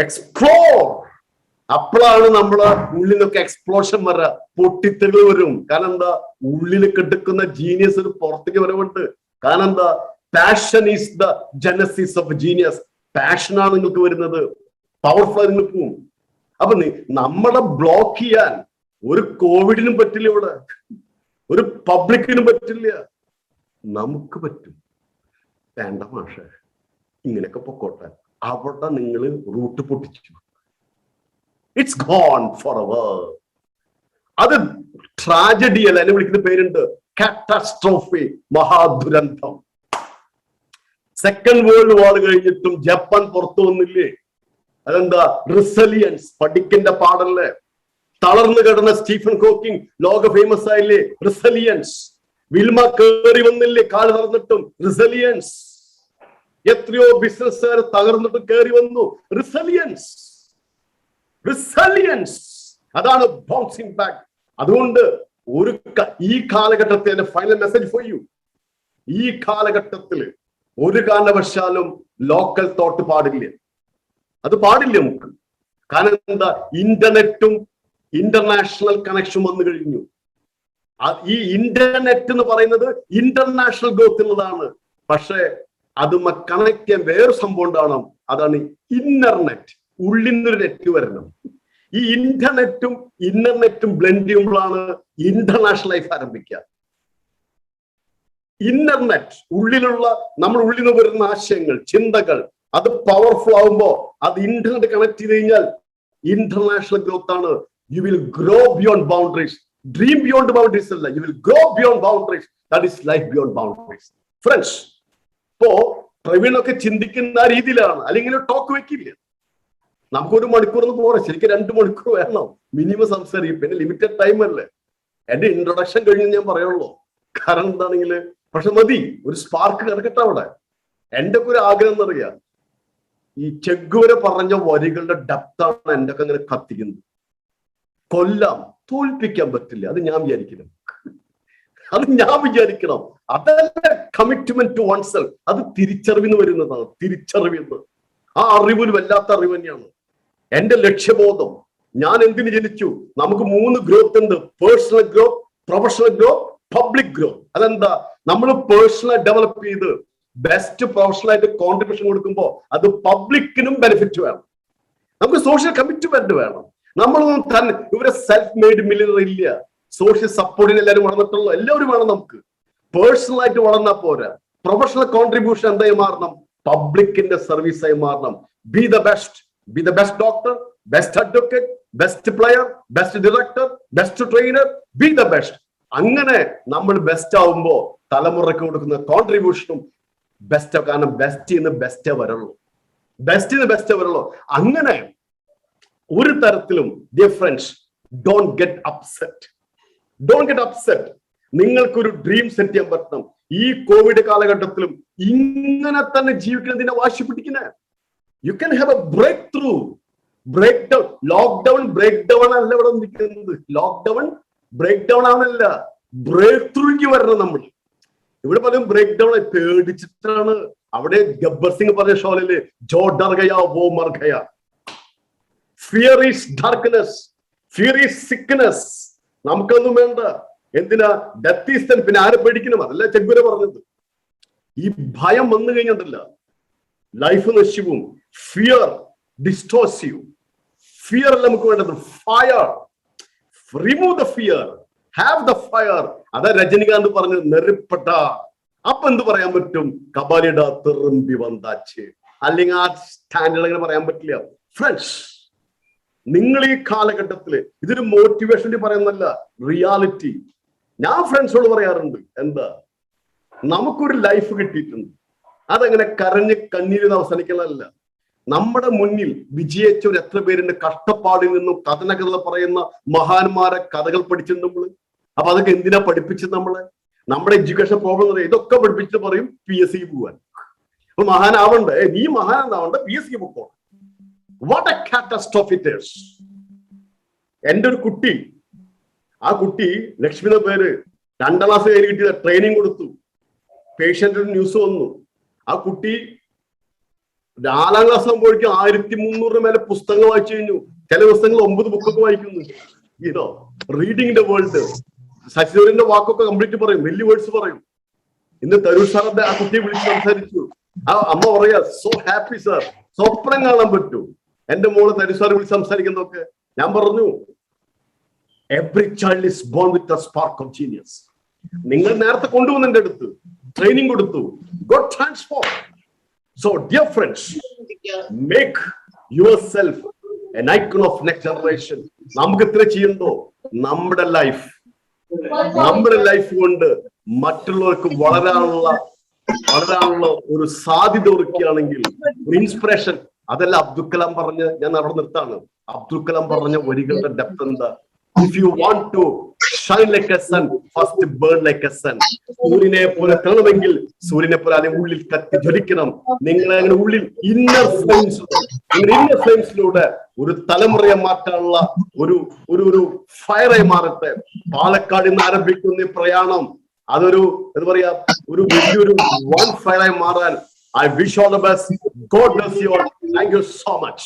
എക്സ്പ്ലോർ. അപ്പോഴാണ് നമ്മള് ഉള്ളിൽ നിന്നൊക്കെ എക്സ്പ്ലോഷൻ വരാ, പൊട്ടിത്തെറി വരും. കാരണം എന്താ? ഉള്ളിൽ കെടുക്കുന്ന ജീനിയസ് ഒരു പുറത്തേക്ക് വരവുണ്ട്. കാരണം എന്താ? Passion is the genesis of genius. പാഷനാണ് നിങ്ങൾക്ക് വരുന്നത്, പവർഫുൾ നിങ്ങൾക്ക് പോവും. അപ്പൊ നമ്മളെ ബ്ലോക്ക് ചെയ്യാൻ ഒരു കോവിഡിനും പറ്റില്ല, ഇവിടെ ഒരു പബ്ലിക്കിനും പറ്റില്ല, നമുക്ക് പറ്റും. വേണ്ട മാഷെ, ഇങ്ങനെയൊക്കെ പൊക്കോട്ടെ. അവിടെ നിങ്ങൾ റൂട്ട് പൊട്ടിച്ചു, ഇറ്റ്സ് ഗോൺ ഫോർ എവർ. അത് ട്രാജഡി അല്ല, എന്നെ വിളിക്കുന്ന പേരുണ്ട്, കാറ്റാസ്ട്രോഫി, മഹാദുരന്തം. സെക്കൻഡ് വേൾഡ് വാർ കഴിഞ്ഞിട്ടും ജപ്പാൻ പുറത്തു വന്നില്ലേ? അതെന്താ? റിസലിയൻസ്. പഠിക്കേണ്ട പാടല്ലേ? തളർന്നു കിടന്ന സ്റ്റീഫൻ ഹോക്കിംഗ് ലോക ഫേമസ് ആയില്ലേ? റിസലിയൻസ്. വിൽമ കേറി വന്നില്ലേ? കാല് തളർന്നിട്ടും റിസലിയൻസ്. എത്രയോ ബിസിനസ്സുകാർ തകർന്നിട്ട് കയറി വന്നു. റിസലിയൻസ്, റിസലിയൻസ്. അതാണ് ബൗൺസിംഗ് ബാക്ക്. അതുകൊണ്ട് ഈ കാലഘട്ടത്തിൽ എന്റെ ഫൈനൽ മെസ്സേജ് ഫോർ യു, ഈ കാലഘട്ടത്തിൽ ഒരു കാരണവശാലും ലോക്കൽ തോട്ട് പാടില്ല. അത് പാടില്ല നമുക്ക്. കാരണം എന്താ? ഇന്റർനെറ്റും ഇന്റർനാഷണൽ കണക്ഷൻ വന്നു കഴിഞ്ഞു. ഈ ഇന്റർനെറ്റ് എന്ന് പറയുന്നത് ഇന്റർനാഷണൽ ഗ്രോത്ത് ഉള്ളതാണ്. പക്ഷെ അത് കണക്ട് ചെയ്യാൻ വേറൊരു സംഭവം ഉണ്ടാവണം. അതാണ് ഇന്റർനെറ്റ്. ഉള്ളിൽ നിന്നൊരു നെറ്റ് വരണം. ഈ ഇന്റർനെറ്റും ബ്ലെൻഡ് ചെയ്യുമ്പോഴാണ് ഇന്റർനാഷണൽ ലൈഫ് ആരംഭിക്കുക. ഇന്റർനെറ്റ് നമ്മൾ ഉള്ളിൽ നിന്ന് വരുന്ന ആശയങ്ങൾ, ചിന്തകൾ, അത് പവർഫുൾ ആവുമ്പോ അത് ഇന്റർനെറ്റ് കണക്ട് ചെയ്ത് കഴിഞ്ഞാൽ ഇന്റർനാഷണൽ ഗ്രോത്ത് ആണ്. You will grow beyond boundaries. Dream beyond boundaries അല്ല, you will grow beyond boundaries. That is life beyond boundaries. Friends, ഇപ്പോ പ്രവീണൊക്കെ ചിന്തിക്കുന്ന ആ രീതിയിലാണ്. അല്ലെങ്കിൽ ടോക്ക് വെക്കില്ല. നമുക്കൊരു മണിക്കൂറൊന്നും പോരാ, ശരിക്കും 2 മണിക്കൂർ വേണം മിനിമം സംസാരിക്കും. പിന്നെ ലിമിറ്റഡ് ടൈം അല്ലേ. എന്റെ ഇൻട്രൊഡക്ഷൻ കഴിഞ്ഞ് ഞാൻ പറയുള്ളൂ. കാരണം എന്താണെങ്കിൽ, പക്ഷെ മതി, ഒരു സ്പാർക്ക് കിടക്കട്ടെ അവിടെ. എന്റെ ഒക്കെ ഒരു ആഗ്രഹം എന്നറിയാം, ഈ ചെഗുവേര പറഞ്ഞ വരികളുടെ ഡെപ്താണ് എന്റെ ഒക്കെ അങ്ങനെ കത്തിക്കുന്നത്. കൊല്ലാം, തോൽപ്പിക്കാൻ പറ്റില്ല, അത് ഞാൻ വിചാരിക്കണം. അതല്ല കമ്മിറ്റ്മെന്റ് ടു വൺസെൽഫ്. അത് തിരിച്ചറിവിന്ന് വരുന്നതാണ്. തിരിച്ചറിവിന്ന്, ആ അറിവ് ഒരു വല്ലാത്ത അറിവ് തന്നെയാണ്. എന്റെ ലക്ഷ്യബോധം, ഞാൻ എന്തിനു ജനിച്ചു? നമുക്ക് 3 ഗ്രോത്ത് ഉണ്ട്: personal growth, professional growth, public growth. അതെന്താ? നമ്മൾ പേഴ്സണൽ ഡെവലപ്പ് ചെയ്ത് ബെസ്റ്റ് പ്രൊഫഷണൽ ആയിട്ട് കോൺട്രിബ്യൂഷൻ കൊടുക്കുമ്പോൾ അത് പബ്ലിക്കിനും ബെനിഫിറ്റ് വേണം. നമുക്ക് സോഷ്യൽ കമ്മിറ്റ്മെന്റ് വേണം. നമ്മളൊന്നും തന്നെ ഇവരെ സെൽഫ് മെയ്ഡ് മില്യണർ ഇല്ല. സോഷ്യൽ സപ്പോർട്ടിന് എല്ലാവരും വളർന്നിട്ടുള്ളൂ. എല്ലാവരും വേണം. നമുക്ക് പേഴ്സണൽ ആയിട്ട് വളർന്നാൽ പോരാ. പ്രൊഫഷണൽ കോൺട്രിബ്യൂഷൻ എന്തായി മാറണം? പബ്ലിക്കിന്റെ സർവീസായി മാറണം. B the best doctor, best advocate, best player, best director, best trainer. B the best. അങ്ങനെ നമ്മൾ ബെസ്റ്റ് ആവുമ്പോ തലമുറയ്ക്ക് കൊടുക്കുന്ന കോൺട്രിബ്യൂഷനും ബെസ്റ്റ്. കാരണം ബെസ്റ്റേ വരുള്ളൂ. അങ്ങനെ ഒരു തരത്തിലും dear friends, don't get upset. നിങ്ങൾക്കൊരു ഡ്രീം സെറ്റ് ചെയ്യാൻ പറ്റണം. ഈ കോവിഡ് കാലഘട്ടത്തിലും ഇങ്ങനെ തന്നെ ജീവിക്കുന്നതിനെ വാശി പിടിക്കുന്നത്. You can have a breakthrough. Lockdown breakdown അല്ല ഇവിടെ നിൽക്കുന്നത്. ലോക്ക്ഡൌൺ ബ്രേക്ക് ഡൗൺ ആവണല്ല, ബ്രേക്ക് ത്രൂക്ക് വരണം. നമ്മൾ ഇവിടെ പലരും ബ്രേക്ക് ഡൗൺ പേടിച്ചിട്ടാണ്. അവിടെ ഗബ്ബർ സിംഗ് പറഞ്ഞ ഷോയില് ജോ ഡർ ഗയാ വോ മർ ഗയാ. Fear is darkness, fear is sickness. നമുക്കൊന്നും വേണ്ട. എന്തിനാ? Death is then. പിന്നെ ആരെ പേടിക്കണം? അതല്ല ചെഗുവേര പറഞ്ഞത്. ഈ ഭയം വന്നു കഴിഞ്ഞിട്ടില്ല, ലൈഫ് നശിവും. Fear distorts you. ഫിയർ അല്ല നമുക്ക് വേണ്ടത്, fire. Remove the fear, have the fire. അതാ രജനികാന്ത് പറഞ്ഞത്, നെരുപ്പട്ട. അപ്പൊ എന്ത് പറയാൻ പറ്റും? കബാലിഡ തെറുമ്പി വந்தாച്ച്. അല്ലെങ്കിൽ ആ സ്റ്റാൻഡേർഡ് അങ്ങനെ പറയാൻ പറ്റില്ല. ഫ്രണ്ട്സ്, നിങ്ങൾ ഈ കാലഘട്ടത്തില് ഇതൊരു മോട്ടിവേഷൻ പറയുന്നല്ല, റിയാലിറ്റി. ഞാൻ ഫ്രണ്ട്സോട് പറയാറുണ്ട്, എന്താ, നമുക്കൊരു ലൈഫ് കിട്ടിയിട്ടുണ്ട്. അതങ്ങനെ കരഞ്ഞ് കണ്ണീരിന്ന് അവസാനിക്കുന്നതല്ല. നമ്മുടെ മുന്നിൽ വിജയിച്ചവർ എത്ര പേരുണ്ട്? കഷ്ടപ്പാടിൽ നിന്നും കഥനകഥ പറയുന്ന മഹാന്മാരെ കഥകൾ പഠിച്ചത് നമ്മള്. അപ്പൊ അതൊക്കെ എന്തിനാ പഠിപ്പിച്ചത് നമ്മളെ? നമ്മുടെ എഡ്യൂക്കേഷൻ പ്രോബ്ലം പറയാം. ഇതൊക്കെ പഠിപ്പിച്ചിട്ട് പറയും PSC പോവാൻ. അപ്പൊ മഹാനാവണ്ടേ? നീ മഹാനാവണ്ട, PSC പോകണം. What A catastrophe it is. എന്റെ ഒരു കുട്ടി, ആ കുട്ടി ലക്ഷ്മിയുടെ പേര്, 2ാം ക്ലാസ് കയറി കിട്ടിയ ട്രെയിനിങ് കൊടുത്തു. പേഷ്യന്റ് ന്യൂസ് വന്നു. ആ കുട്ടി 4ാം ക്ലാസ് ആകുമ്പോഴേക്കും 1300 മേലെ പുസ്തകങ്ങൾ വായിച്ചു കഴിഞ്ഞു. ചില ദിവസങ്ങൾ 9 ബുക്കൊക്കെ വായിക്കുന്നു. ഇതോ റീഡിംഗ് ദ വേൾഡ്. ശശിധരന്റെ വാക്കൊക്കെ കംപ്ലീറ്റ് പറയും, വലിയ വേർഡ്സ് പറയും. ഇന്ന് തരൂർ സാറിന്റെ ആ കുട്ടിയെ വിളിച്ച് സംസാരിച്ചു. ആ അമ്മ പറയാ, സോ ഹാപ്പി സാർ, സ്വപ്നം കാണാൻ പറ്റൂ എന്റെ മോള് തരൂർ സാർ വിളിച്ച് സംസാരിക്കുന്നതൊക്കെ. ഞാൻ പറഞ്ഞു, every child is bone with a spark of genius. നിങ്ങൾ നേരത്തെ കൊണ്ടുവന്ന് എന്റെ അടുത്ത് ട്രെയിനിങ് കൊടുത്തു. God transform. So dear friends, make your self an icon of next generation. നമുക്ക് ഇത്ര ചെയ്യണ്ടോ? നമ്മുടെ ലൈഫ് കൊണ്ട് മറ്റുള്ളവർക്ക് വളരാനുള്ള ഒരു സാധ്യത ഒരുക്കുകയാണെങ്കിൽ, ഒരു ഇൻസ്പിറേഷൻ. അതല്ല അബ്ദുൽ കലാം പറഞ്ഞ്, ഞാൻ അവിടെ നിർത്താണ്. അബ്ദുൽ കലാം പറഞ്ഞ വരികളുടെ ഡെപ്ത് എന്താ? If you want to shine like a sun, first burn like a sun. സൂര്യനെ പോലെ കാണണമെങ്കിൽ സൂര്യനെ പോലെ അതിന് ഉള്ളിൽ കത്തി ജ്വലിക്കണം. നിങ്ങൾ അങ്ങനെ ഉള്ളിൽ ഇന്നർ ഫ്ലെയിംസിലൂടെ ഒരു തലമുറയെ മാറ്റാനുള്ള ഒരു ഫയറായി മാറട്ടെ. പാലക്കാട് നിന്ന് ആരംഭിക്കുന്ന ഈ പ്രയാണം അതൊരു എന്താ പറയാ, ഒരു വലിയൊരു വൺ ഫയറായി മാറാൻ I wish all the best. God bless you all. Thank you so much.